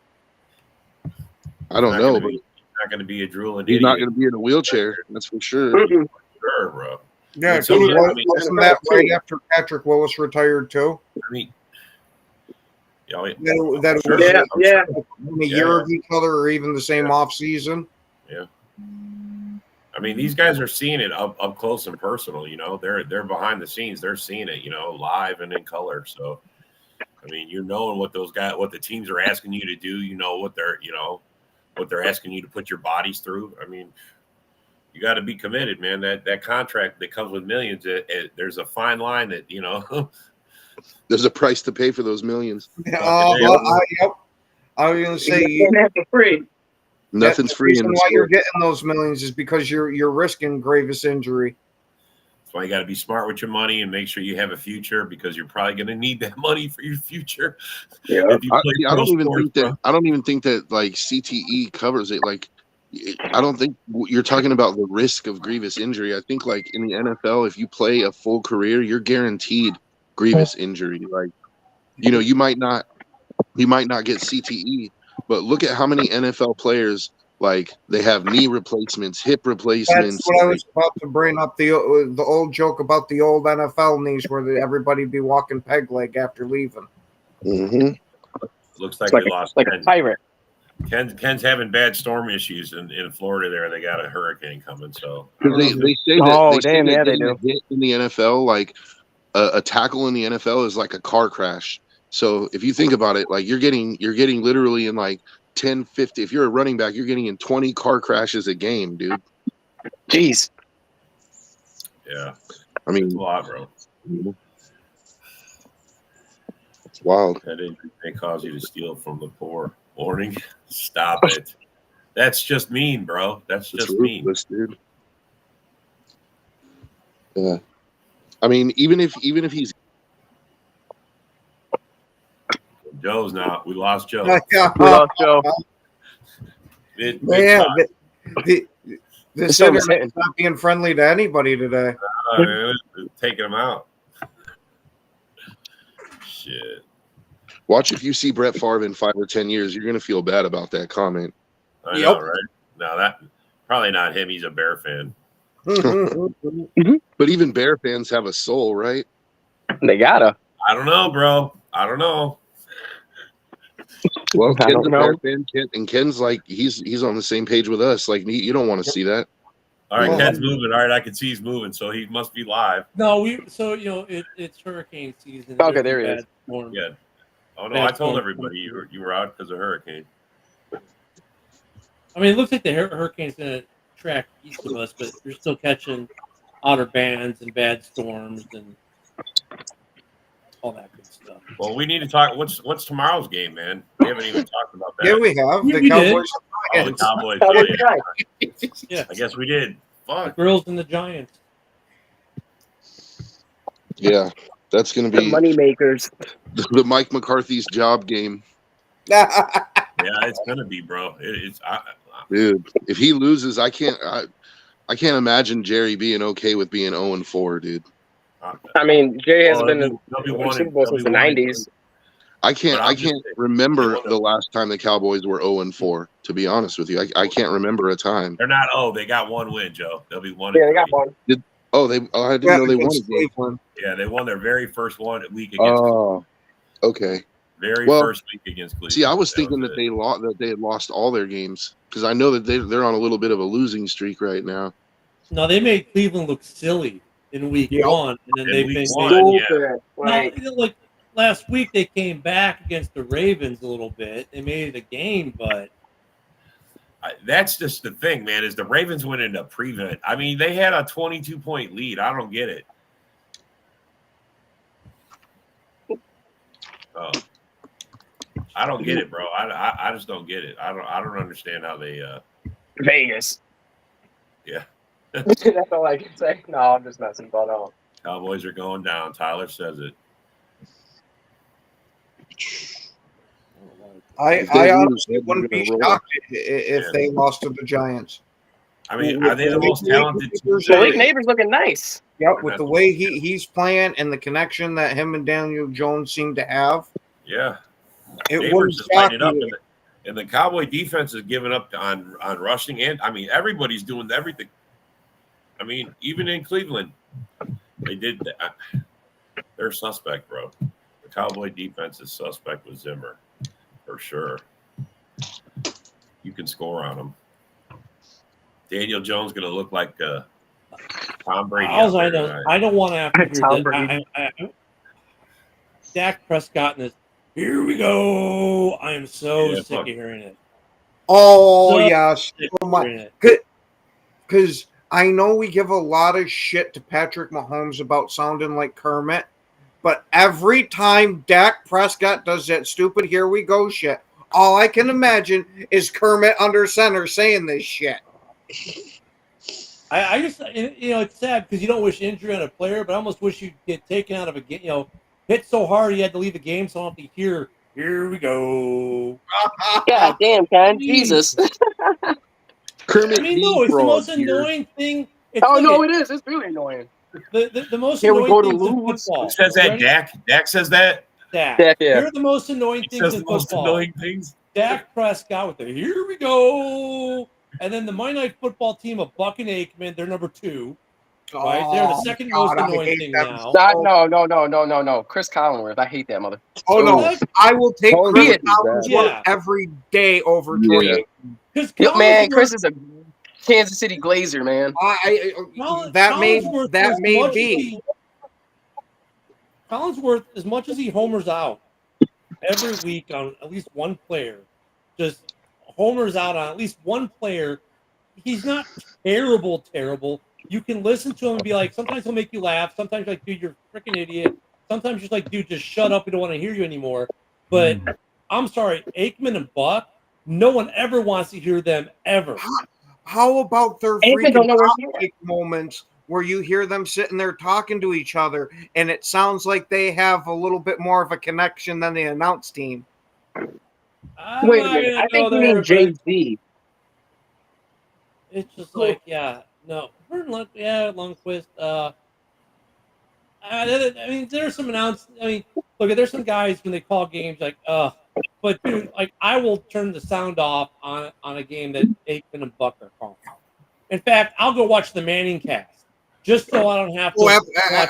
I don't know, but he's not going to be a drooling he's idiot. not going to be in a wheelchair. That's for sure. Sure, bro. Yeah, So, wasn't that right after Patrick Willis retired too? I mean, Yeah, that sure. was Yeah. a year of each other or even the same off season. Yeah. I mean, these guys are seeing it up close and personal. You know, they're behind the scenes. They're seeing it, you know, live and in color. So, I mean, you're knowing what the teams are asking you to do. You know what they're asking you to put your bodies through. I mean, you got to be committed, man. That contract that comes with millions, there's a fine line that, you know. There's a price to pay for those millions. Yep. I was gonna say for free. Nothing's free The in reason this why you're world. getting those millions is because you're risking gravest injury. That's why you got to be smart with your money and make sure you have a future, because you're probably going to need that money for your future. Yeah. If you play I pro don't even sports, think that. bro. I don't even think that like CTE covers it. Like, I don't think you're talking about the risk of grievous injury. I think like in the NFL, if you play a full career, you're guaranteed grievous injury. Like, you know, you might not get CTE, but look at how many NFL players, like, they have knee replacements, hip That's replacements. what I was about to bring up, the old joke about the old NFL knees where everybody be walking peg leg after leaving. Mm-hmm. Looks like It's we lost like Ken. a pirate. Ken's having bad storm issues in Florida there. They got a hurricane coming. So They say that, Oh, they say damn, that yeah, they getting a hit in the NFL, like a tackle in the NFL is like a car crash. So if you think about it, like you're getting literally in like 10, 50. If you're a running back, you're getting in 20 car crashes a game, dude. Jeez. yeah, I mean, it's a lot, bro. it's wild. That injury may cause you to steal from the poor. Warning, stop it. That's just mean, bro. That's It's just mean. ruthless, dude. Yeah. I mean, even if he's Joe's now. We lost Joe. We lost Joe. Yeah, the This song is internet's hitting. not being friendly to anybody today. Taking him out. Shit. watch, if you see Brett Favre in 5 or 10 years, you're gonna feel bad about that comment. I know, right? No, that probably not him. He's a Bear fan. But even Bear fans have a soul, right? They gotta. I don't know, bro. I don't know. Well, I Ken's don't a know. Bear fan, and Ken's like he's on the same page with us. Like, you don't want to see that. All right, Well, Ken's moving. All right, I can see he's moving, so he must be live. No, it's hurricane season. Okay, There's there a he bad is. storm. Yeah. Oh no, Bad I told storm. everybody you were out because of hurricane. I mean, it looks like the hurricane's going to track east of us, but you're still catching outer bands and bad storms and all that good stuff. Well, we need to talk. What's tomorrow's game, man? We haven't even talked about that. Yeah, we have We the did. Cowboys. Oh, the Cowboys. Cowboys Yeah, guy. Yeah, I guess we did. the Fuck. Girls and the Giants. Yeah, that's gonna The be money makers. the Mike McCarthy's job game, Yeah, it's gonna be, bro. dude. If he loses, I can't imagine Jerry being okay with being 0-4, dude. I mean, Jay has Well, been they'll in be the one Super and- Bowl they'll since be the one and 90s. I can't But I'm just saying, remember they won the last time the Cowboys were 0-4. To be honest with you, I can't remember a time. They're not. Oh, they got one win, Joe. They'll be one. Yeah, and they got three. one. I didn't know they won a against game. Cleveland. Yeah, they won their very first week against. Oh, okay. Very well, first week against Cleveland. See, I was thinking was that it. they had lost all their games, because I know that they're on a little bit of a losing streak right now. No, they made Cleveland look silly in week Yep. one, and then In they've week been one. Yeah. Stupid. Like, No, like last week they came back against the Ravens a little bit. They made it a game, but That's just the thing, man. Is the Ravens went into prevent? I mean, they had a 22-point lead. I don't get it. Oh, I don't get it, bro. I just don't get it. I don't understand how they. Vegas. Yeah. That's all I can say. No, I'm just messing, but Cowboys are going down. Tyler says it. If they I lose, honestly they're wouldn't be gonna roll. shocked if they lost to the Giants. I mean, are they the most talented? Malik Neighbors looking nice. Yep, with the way he's playing and the connection that him and Daniel Jones seem to have, Yeah. it Neighbors wouldn't is shock lighting up, me. and the Cowboy defense is giving up on rushing, and I mean everybody's doing everything. I mean, even in Cleveland, they did that. They're suspect, bro. The Cowboy defense is suspect with Zimmer, for sure. You can score on him. Daniel Jones going to look like Tom Brady. Also, I don't want to have to hear Tom that. Dak Prescott and this. Here we go. I am so sick of hearing it. Oh, So yes. sick Oh, of my. hearing it. Because I know we give a lot of shit to Patrick Mahomes about sounding like Kermit, but every time Dak Prescott does that stupid "here we go" shit, all I can imagine is Kermit under center saying this shit. I just, it's sad because you don't wish injury on a player, but I almost wish you'd get taken out of a game, hit so hard he had to leave the game, so I don't have to hear, here we go. God damn, Ken. Jesus. Kermit no, it's the most annoying thing. It is. It's really annoying. The most Here we annoying go to things in lose. football. Who says that? Dak? Dak says that? Dak. Yeah. Here are the most annoying He things says in the most football. annoying things. Dak Prescott with the "here we go," and then the Monday Night Football team of Buck and Aikman, they're number 2. Right? They're the second most annoying thing now. No. Chris Collinsworth. I hate that mother. Oh, no. I will take Chris Collinsworth Yeah. every day over Troy. Yo, man, Chris is a Kansas City Glazer, man. That may be. Collinsworth, as much as he homers out every week on at least one player, just homers out on at least one player, he's not terrible. You can listen to him and be like, sometimes he'll make you laugh. Sometimes you're like, dude, you're a freaking idiot. Sometimes you're like, dude, just shut up. We don't want to hear you anymore. But I'm sorry, Aikman and Buck, no one ever wants to hear them ever. How about their freaking outtake moments where you hear them sitting there talking to each other and it sounds like they have a little bit more of a connection than the announce team? Wait a minute. I think you mean Jay-Z. It's just like, Lundqvist. I mean, there's some look, there's some guys when they call games like, but dude, like I will turn the sound off on a game that Aikman and Buck are calling. In fact, I'll go watch the Manning cast just so I don't have to. Oh,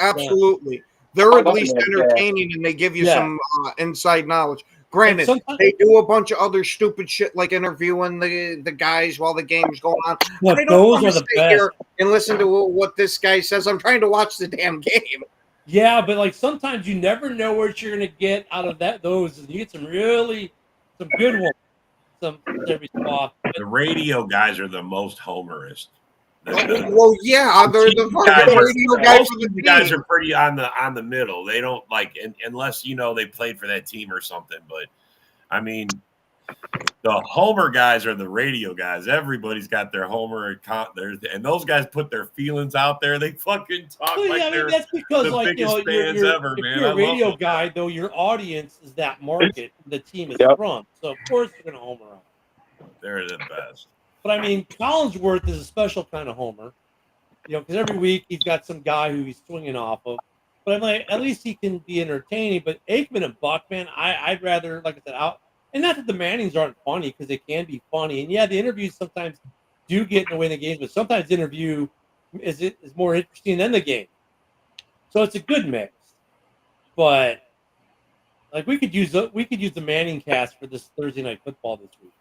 absolutely. They're at least entertaining and they give you some inside knowledge. Granted, they do a bunch of other stupid shit like interviewing the guys while the game's going on. Look, I don't those want to are the stay best. here and listen to what this guy says. I'm trying to watch the damn game. Yeah, but like sometimes you never know what you're gonna get out of those, and you get some good ones. Every spot. The radio guys are the most homerist. Well, yeah, they're the radio guys. The guys are pretty on the middle. They don't like unless they played for that team or something. But I mean, the homer guys are the radio guys. Everybody's got their homer and those guys put their feelings out there. They fucking talk they're that's because the biggest fans ever, if man. You're a radio guy, though. Your audience is that market the team is from. So of course you're gonna homer them. They're the best. But I mean, Collinsworth is a special kind of homer, because every week he's got some guy who he's swinging off of. But I'm like, at least he can be entertaining. But Aikman and Buck, man, I'd rather, like I said, out. And not that the Mannings aren't funny, because they can be funny. And yeah, the interviews sometimes do get in the way of the games, but sometimes the interview is more interesting than the game. So it's a good mix. But like we could use the Manning cast for this Thursday Night Football this week.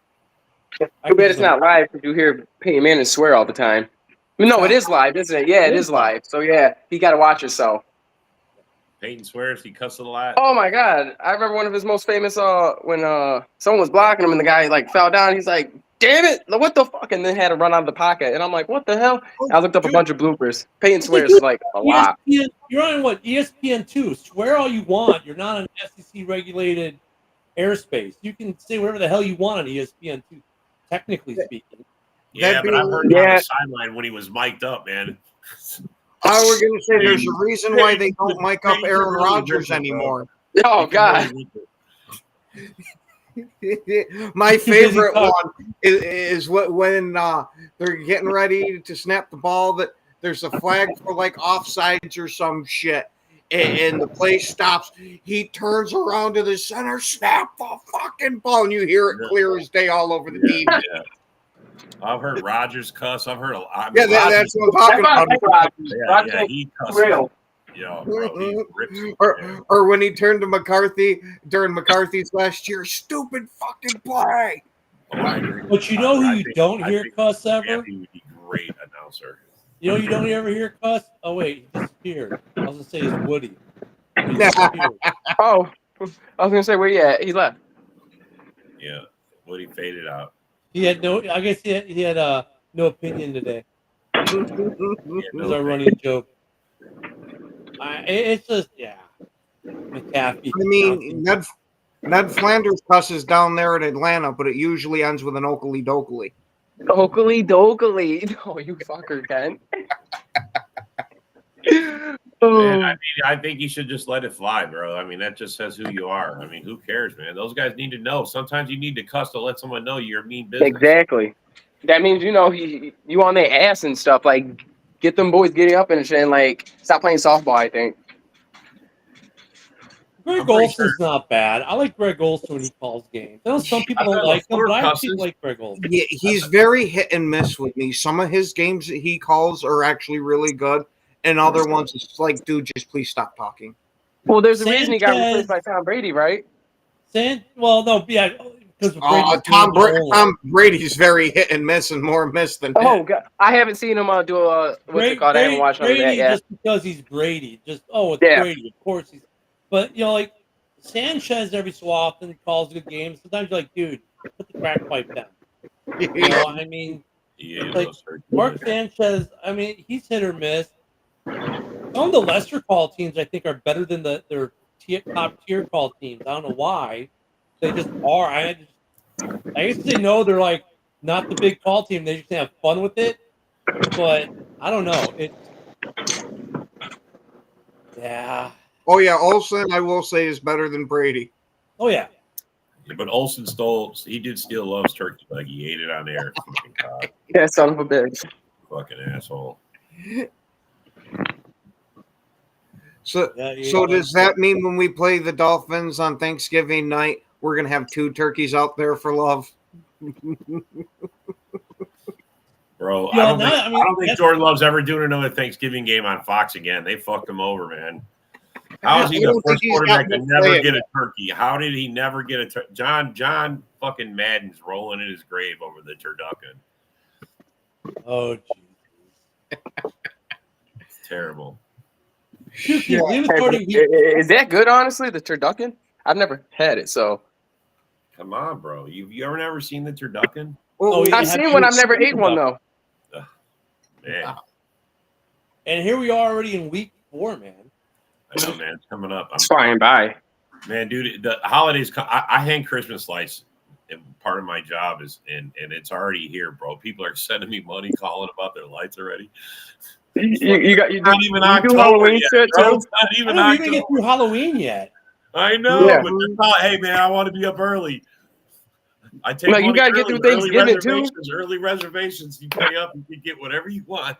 Too bad it's not live because you hear Peyton Manning swear all the time. No, it is live, isn't it? Yeah, it is live. So yeah, you got to watch yourself. Peyton swears he cussed a lot. Oh my God, I remember one of his most famous when someone was blocking him and the guy like fell down. He's like, "Damn it, what the fuck?" And then had to run out of the pocket. And I'm like, "What the hell?" I looked up a bunch of bloopers. Peyton swears like a lot. You're on what? ESPN2. Swear all you want. You're not an SEC regulated airspace. You can say whatever the hell you want on ESPN2. Technically speaking. Yeah, but I've heard him on the sideline when he was mic'd up, man. I was going to say there's a reason why they don't mic up Aaron Rodgers anymore. Oh, God. My favorite one is when they're getting ready to snap the ball, that there's a flag for like offsides or some shit. And the play stops. He turns around to the center, snap the fucking ball, and you hear it clear as day all over the TV. Yeah. I've heard Rodgers cuss. I've heard a lot. That's what I'm talking about. Yeah, he cussed. Real. Yo, bro, he rips it, man. or when he turned to McCarthy during McCarthy's last year, stupid fucking play. Oh, I agree. But you know who you don't I hear think cuss ever? Anthony would be a great announcer. You know you don't ever hear cuss? Oh, wait, he disappeared. I was going to say it's Woody. He disappeared. Oh, I was gonna say where he at? He left. Yeah, Woody faded out. He had no, I guess he had no opinion today. Yeah, It was no our running joke. It's just, yeah. McAfee. I mean, Ned Flanders cusses down there in Atlanta, but it usually ends with an Oakley Dokley. Oakley Dokley. Oh, you fucker, Ken. Man, I think you should just let it fly, bro. I mean, that just says who you are. I mean, who cares, man? Those guys need to know. Sometimes you need to cuss to let someone know you're mean business. Exactly. That means you on their ass and stuff. Like, get them boys getting up and shit. And, like, stop playing softball. I think. Greg Olson's not bad. I like Greg Olson when he calls games. I know some people don't like him, but I actually like Greg Olson. Yeah, he's very hit and miss with me. Some of his games that he calls are actually really good, and other ones it's like, dude, just please stop talking. Well, there's a reason he got replaced by Tom Brady, right? Well, no, yeah, because Tom Brady's very hit and miss, and more miss than hit. Oh God, I haven't seen him do a what's it called? I haven't watched Brady that yet. just because he's Brady. It's Yeah. Brady. Of course he's. But like Sanchez, every so often calls good games. Sometimes you're like, dude, put the crack pipe down. You know, I mean, like Mark Sanchez. I mean, he's hit or miss. Some of the lesser call teams, I think, are better than their top tier call teams. I don't know why. They just are. I guess they know they're like not the big call team. They just have fun with it. But I don't know. Yeah. Oh yeah, Olsen, I will say, is better than Brady. Oh yeah. But Olsen he did steal Love's turkey leg. He ate it on air. Yeah, son of a bitch. Fucking asshole. So does that mean when we play the Dolphins on Thanksgiving night, we're gonna have 2 turkeys out there for Love? Bro, Yeah, I don't think Jordan Love's ever doing another Thanksgiving game on Fox again. They fucked him over, man. How is he the first quarterback to never get a turkey? How did he never get a turkey? John fucking Madden's rolling in his grave over the turducken. Oh, jeez. It's terrible. Yeah. Is that good, honestly, the turducken? I've never had it, so. Come on, bro. You ever never seen the turducken? I've seen one. I've never ate one, though. Man. And here we are already in week 4, man. I know, man. It's coming up. It's flying by. Man, dude, the holidays, I hang Christmas lights, and part of my job is, and it's already here, bro. People are sending me money, calling about their lights already. You not even October yet, bro. It's not even I don't October. even get through Halloween yet. I know, Yeah. but they're not, hey, man, I want to be up early. I take No, you money gotta get through Thanksgiving, too. Early reservations. You pay up and you get whatever you want.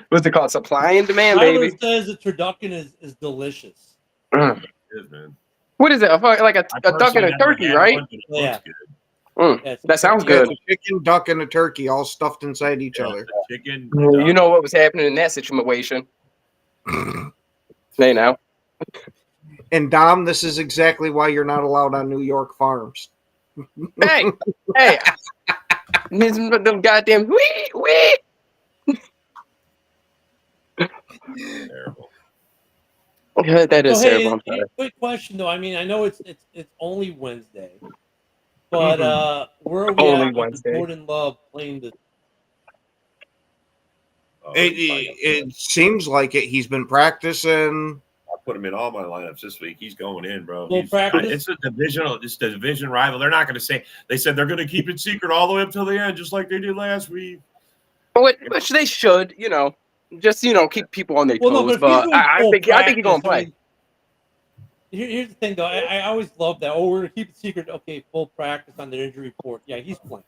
What's it called? Supply and demand, Tyler baby. says the turducken is delicious. Mm. It is, man. What is it? Like a I duck and a personally turkey, never had right? one, but it looks Yeah. good. Yes. That sounds Yeah, good. it's a chicken, duck, and a turkey all stuffed inside each other. The chicken. You know what was happening in that situation. Hey, now. And Dom, this is exactly why you're not allowed on New York farms. Hey, them goddamn wee. Terrible. Yeah, that is So, hey, terrible. I'm sorry. quick question though. I mean, I know it's only Wednesday, but where are we Only at with Wednesday. Jordan Love playing the? Oh, It seems like it. He's been practicing. I put him in all my lineups this week. He's going in, bro. Full practice? It's a division rival. They're not going to say. They said they're going to keep it secret all the way up till the end, just like they did last week. Which they should, just keep people on their Well, no, toes. but if he's But doing I full think he's gonna practice, play. I mean, here's the thing, though. I always love that. Oh, we're gonna keep it secret. Okay, full practice on the injury report. Yeah, he's playing.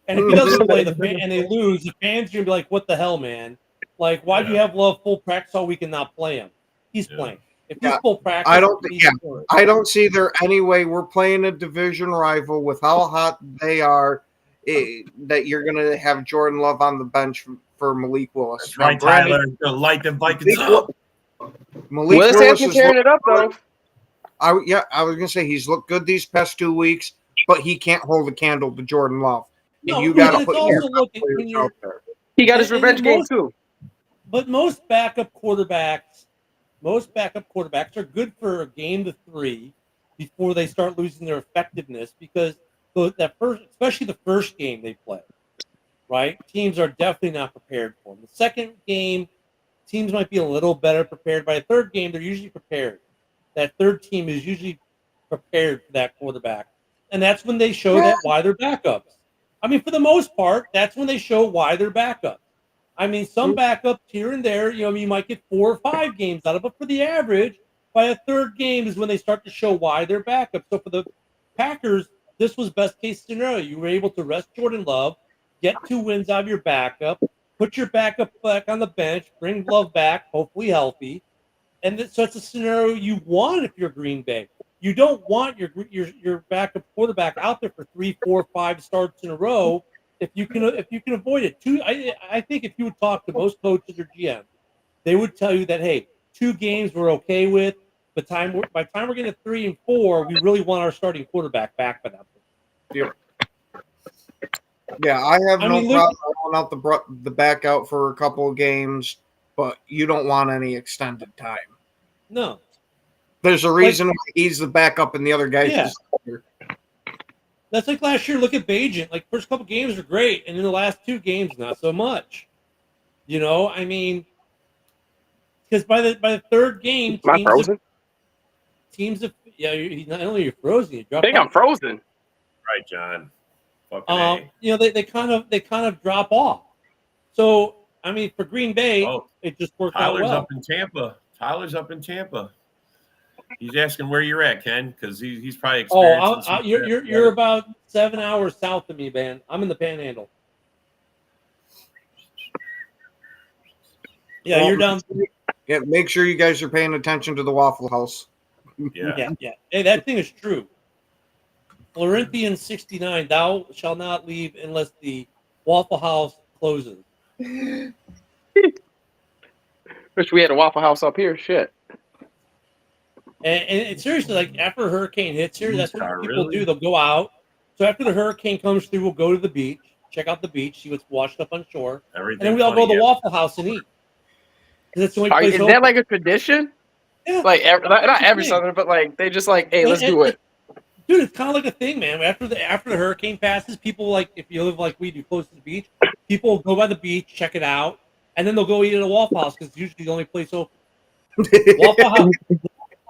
And if he doesn't play, and they lose, the fans are gonna be like, "What the hell, man? Like, why'd you have Love full practice all week and not play him? He's playing. If he's full practice, I don't. he's playing. I don't see there any way we're playing a division rival with how hot they are. That you're going to have Jordan Love on the bench for Malik Willis. That's right, Granted, Tyler. Gonna light them Vikings up. Malik Willis has been is tearing it up though. I was gonna say he's looked good these past 2 weeks, but he can't hold a candle to Jordan Love. No, And you but got to it's put also your look players when you're- out there. He got his And revenge game most- too. But most backup quarterbacks are good for a game to 3 before they start losing their effectiveness because especially the first game they play, right? Teams are definitely not prepared for them. The second game, teams might be a little better prepared. By the third game, they're usually prepared. That third team is usually prepared for that quarterback, and that's when they show that why they're backups. I mean, for the most part, that's when they show why they're backups. I mean, some backups here and there, you might get 4 or 5 games out of it, but for the average, by a third game is when they start to show why they're backups. So for the Packers, this was best case scenario. You were able to rest Jordan Love, get 2 wins out of your backup, put your backup back on the bench, bring Love back, hopefully healthy. And so it's a scenario you want if you're Green Bay. You don't want your backup quarterback out there for 3, 4, 5 starts in a row if you can avoid it. I think if you would talk to most coaches or GMs, they would tell you that, hey, 2 games we're okay with. By the time we're getting to 3 and 4, we really want our starting quarterback back by that point. Yeah, I have no problem rolling out the back out for a couple of games, but you don't want any extended time. No. There's a reason why he's the backup and the other guy's Yeah. just here. That's like last year. Look at Bagent. Like, first couple games are great, and then the last 2 games, not so much. I mean, because by the third game, Am I frozen? Not only you're frozen, you I drop think I'm frozen. Right, John. Fucking A. they kind of drop off. So I mean, for Green Bay, Oh, it just worked Tyler's out well. up in Tampa. Tyler's up in Tampa. He's asking where you're at, Ken, because he's probably experiencing. You're about 7 hours south of me, man. I'm in the Panhandle. Yeah, Well, you're down. Yeah, make sure you guys are paying attention to the Waffle House. Yeah. Yeah. Hey, that thing is true. Florenthian 69, thou shalt not leave unless the Waffle House closes. Wish we had a Waffle House up here. Shit. And seriously, like after a hurricane hits here, that's what people Really? do. They'll go out. So after the hurricane comes through, we'll go to the beach, check out the beach, see what's washed up on shore, and then we all go to the Waffle House and eat. That's the only place Is open. that like a tradition? Yeah. Like not every thing. Southern, but like they just like, hey, let's do it. Dude, it's kind of like a thing, man. After the hurricane passes, people like if you live like we do close to the beach, people go by the beach, check it out, and then they'll go eat at a Waffle House because it's usually the only place open. Waffle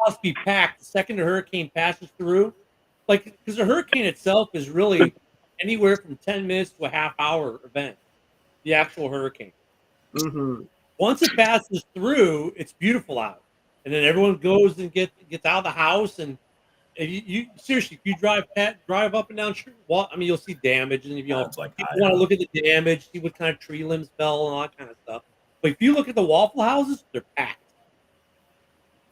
House be packed the second the hurricane passes through, like because the hurricane itself is really anywhere from 10 minutes to a half hour event. The actual hurricane. Mm-hmm. Once it passes through, it's beautiful out, and then everyone goes and gets out of the house. And if you seriously, if you drive up and down, you'll see damage, and if you want to look at the damage, see what kind of tree limbs fell and all that kind of stuff. But if you look at the Waffle Houses, they're packed.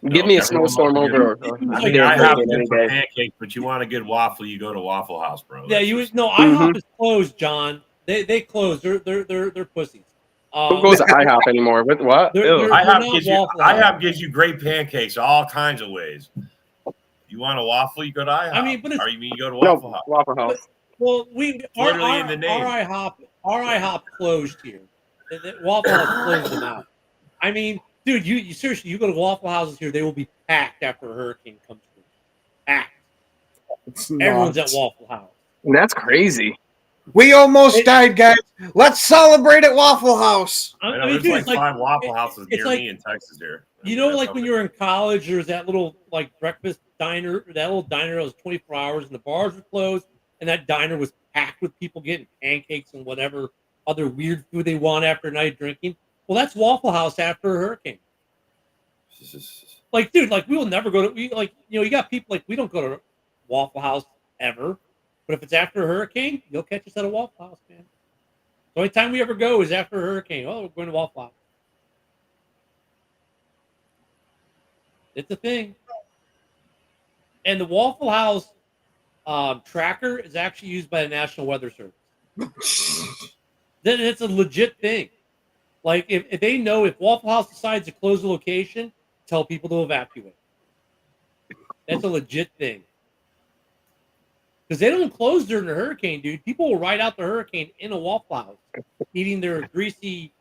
Give me a snowstorm over. I mean, IHOP is good for pancakes, but you want a good waffle, you go to Waffle House, bro. Yeah, IHOP is closed, John. They closed. They're pussies. Who goes to IHOP anymore? What? IHOP gives you great pancakes all kinds of ways. You want a waffle, you go to IHOP. I mean, but or you mean you go to Waffle House? Waffle House. Well, literally in the name. Our IHOP closed here. The Waffle House closed them out. I mean, dude, you seriously, you go to Waffle Houses here, they will be packed after a hurricane comes through. Packed. Everyone's at Waffle House. That's crazy. We almost died, guys. Let's celebrate at Waffle House. There's like 5 Waffle Houses near me in Texas here. Like when you were in college, there's that little like breakfast diner, that little diner that was 24 hours and the bars were closed, and that diner was packed with people getting pancakes and whatever other weird food they want after a night of drinking. Well, that's Waffle House after a hurricane. Like, dude, like we will never go to you got people like we don't go to Waffle House ever. But if it's after a hurricane, you'll catch us at a Waffle House, man. The only time we ever go is after a hurricane. Oh, we're going to Waffle House. It's a thing. And the Waffle House tracker is actually used by the National Weather Service. It's a legit thing. Like if they know if Waffle House decides to close the location, tell people to evacuate. That's a legit thing. Because they don't close during the hurricane, dude. People will ride out the hurricane in a Waffle House, eating their greasy,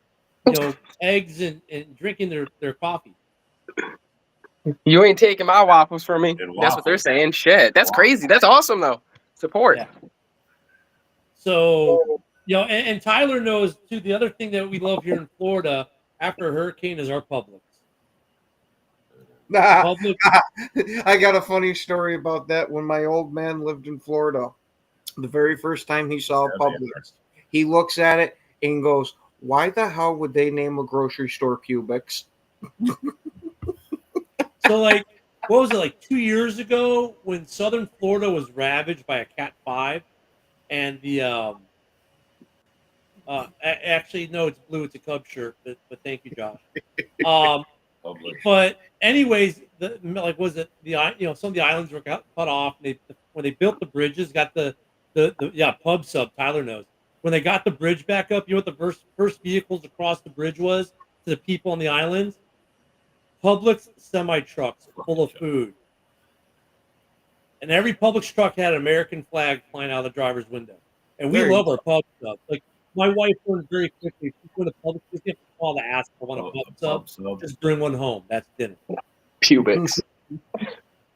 eggs and drinking their coffee. You ain't taking my waffles from me. And That's what they're waffles. saying. Shit, that's crazy. That's awesome though. Support. Yeah. So, and Tyler knows too. The other thing that we love here in Florida after a hurricane is our Publix. Publix. I got a funny story about that. When my old man lived in Florida, the very first time he saw Publix, he looks at it and goes, "Why the hell would they name a grocery store Publix?" So, like, what was it, like 2 years ago when Southern Florida was ravaged by a Cat 5, and the actually no, it's blue, it's a Cub shirt, but thank you, Josh. But anyways, some of the islands were cut off. And when they built the bridges, got the pub sub. Tyler knows when they got the bridge back up. You know what the first vehicles across the bridge was to the people on the islands? Publix semi trucks full of food, and every Publix truck had an American flag flying out of the driver's window. And we love our pub sub. Like my wife learned very quickly. If you go to Publix, you have to call to ask for one of pub sub. Just bring one home. That's dinner. Publix.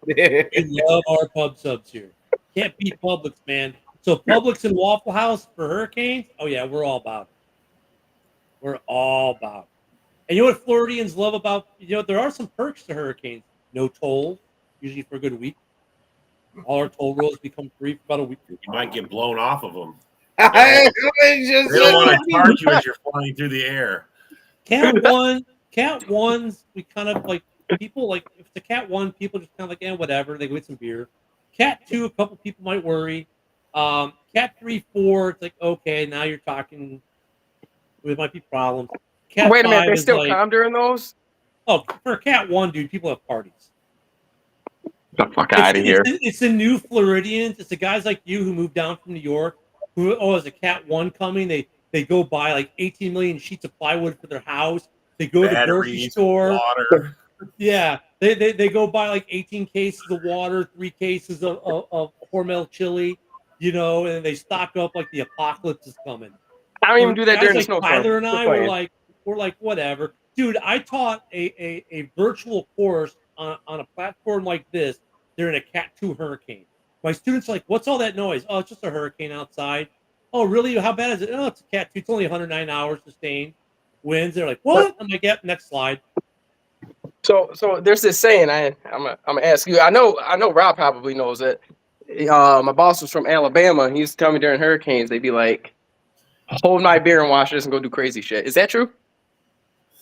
We love our pub subs here. Can't beat Publix, man. So Publix and Waffle House for hurricanes. Oh yeah, we're all about it. We're all about it. And you know what Floridians love about, there are some perks to hurricanes. No toll, usually for a good week. All our toll roads become free for about a week. You might get blown off of them. I They don't want to charge you as you're flying through the air. Cat 1s, we kind of like, people like, if it's a Cat 1, people just kind of like, whatever, they go get some beer. Cat 2, a couple people might worry. Cat 3, 4, it's like, okay, now you're talking, there might be problems. Cat Wait a minute, 5 they is still like, calm during those? Oh, for Cat 1, dude, people have parties. The fuck out of here. It's the new Floridians. It's the guys like you who moved down from New York who, as a Cat 1 coming, they go buy like 18 million sheets of plywood for their house. They go to the grocery store. Water. Yeah, they go buy like 18 cases of water, 3 cases of Hormel chili, and they stock up like the apocalypse is coming. I don't even do that during the like snowstorm. Tyler and I were like, whatever. Dude, I taught a virtual course on a platform like this during a Cat 2 hurricane. My students are like, what's all that noise? Oh, it's just a hurricane outside. Oh, really? How bad is it? Oh, it's a Cat 2. It's only 109 hours sustained winds. They're like, what? I'm like, yep, next slide. So there's this saying. I'm gonna ask you. I know Rob probably knows it. My boss was from Alabama. He used to tell me during hurricanes, they'd be like, hold my beer and watch this and go do crazy shit. Is that true?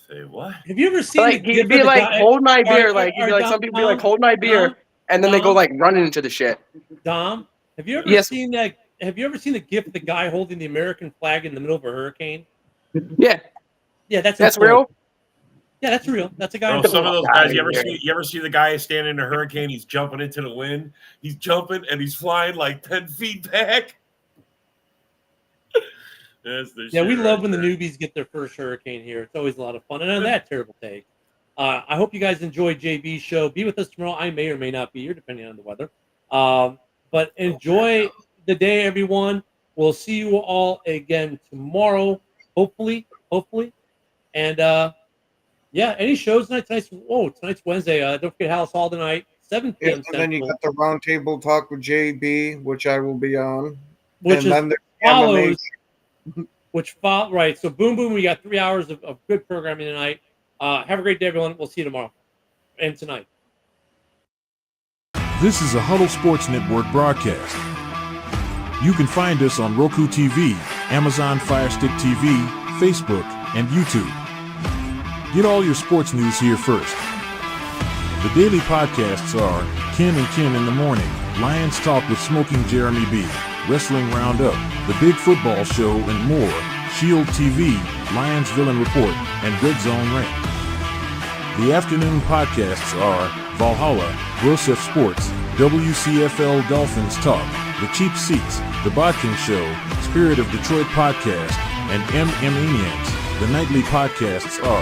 Say what? Have you ever seen Like he'd be like, hold my beer. Some people be like, hold my beer, and then they go like running into the shit. Dom, have you ever seen that? Have you ever seen the gif of the guy holding the American flag in the middle of a hurricane? Yeah. Yeah, that's real. Yeah, that's real. That's a guy. Some of those guys, you ever see the guy standing in a hurricane? He's jumping into the wind. He's jumping and he's flying like 10 feet back. We love when the newbies get their first hurricane here. It's always a lot of fun. And on that terrible take, I hope you guys enjoyed JB's show. Be with us tomorrow. I may or may not be here, depending on the weather. But enjoy the day, everyone. We'll see you all again tomorrow, hopefully. And any shows tonight? Tonight's Wednesday. Don't forget House Hall tonight, 7 p.m. And then you got the roundtable talk with JB, which I will be on. Right. So boom. We got 3 hours of good programming tonight. Have a great day, everyone. We'll see you tomorrow and tonight. This is a Huddle Sports Network broadcast. You can find us on Roku TV, Amazon Fire Stick TV, Facebook, and YouTube. Get all your sports news here first. The daily podcasts are Ken and Ken in the Morning, Lions Talk with Smoking Jeremy B, Wrestling Roundup, The Big Football Show, and more, Shield TV, Lions Villain Report, and Red Zone Rant. The afternoon podcasts are Valhalla, Grosef Sports, WCFL Dolphins Talk, The Cheap Seats, The Bodkin Show, Spirit of Detroit Podcast, and MM Eniacs, The nightly podcasts are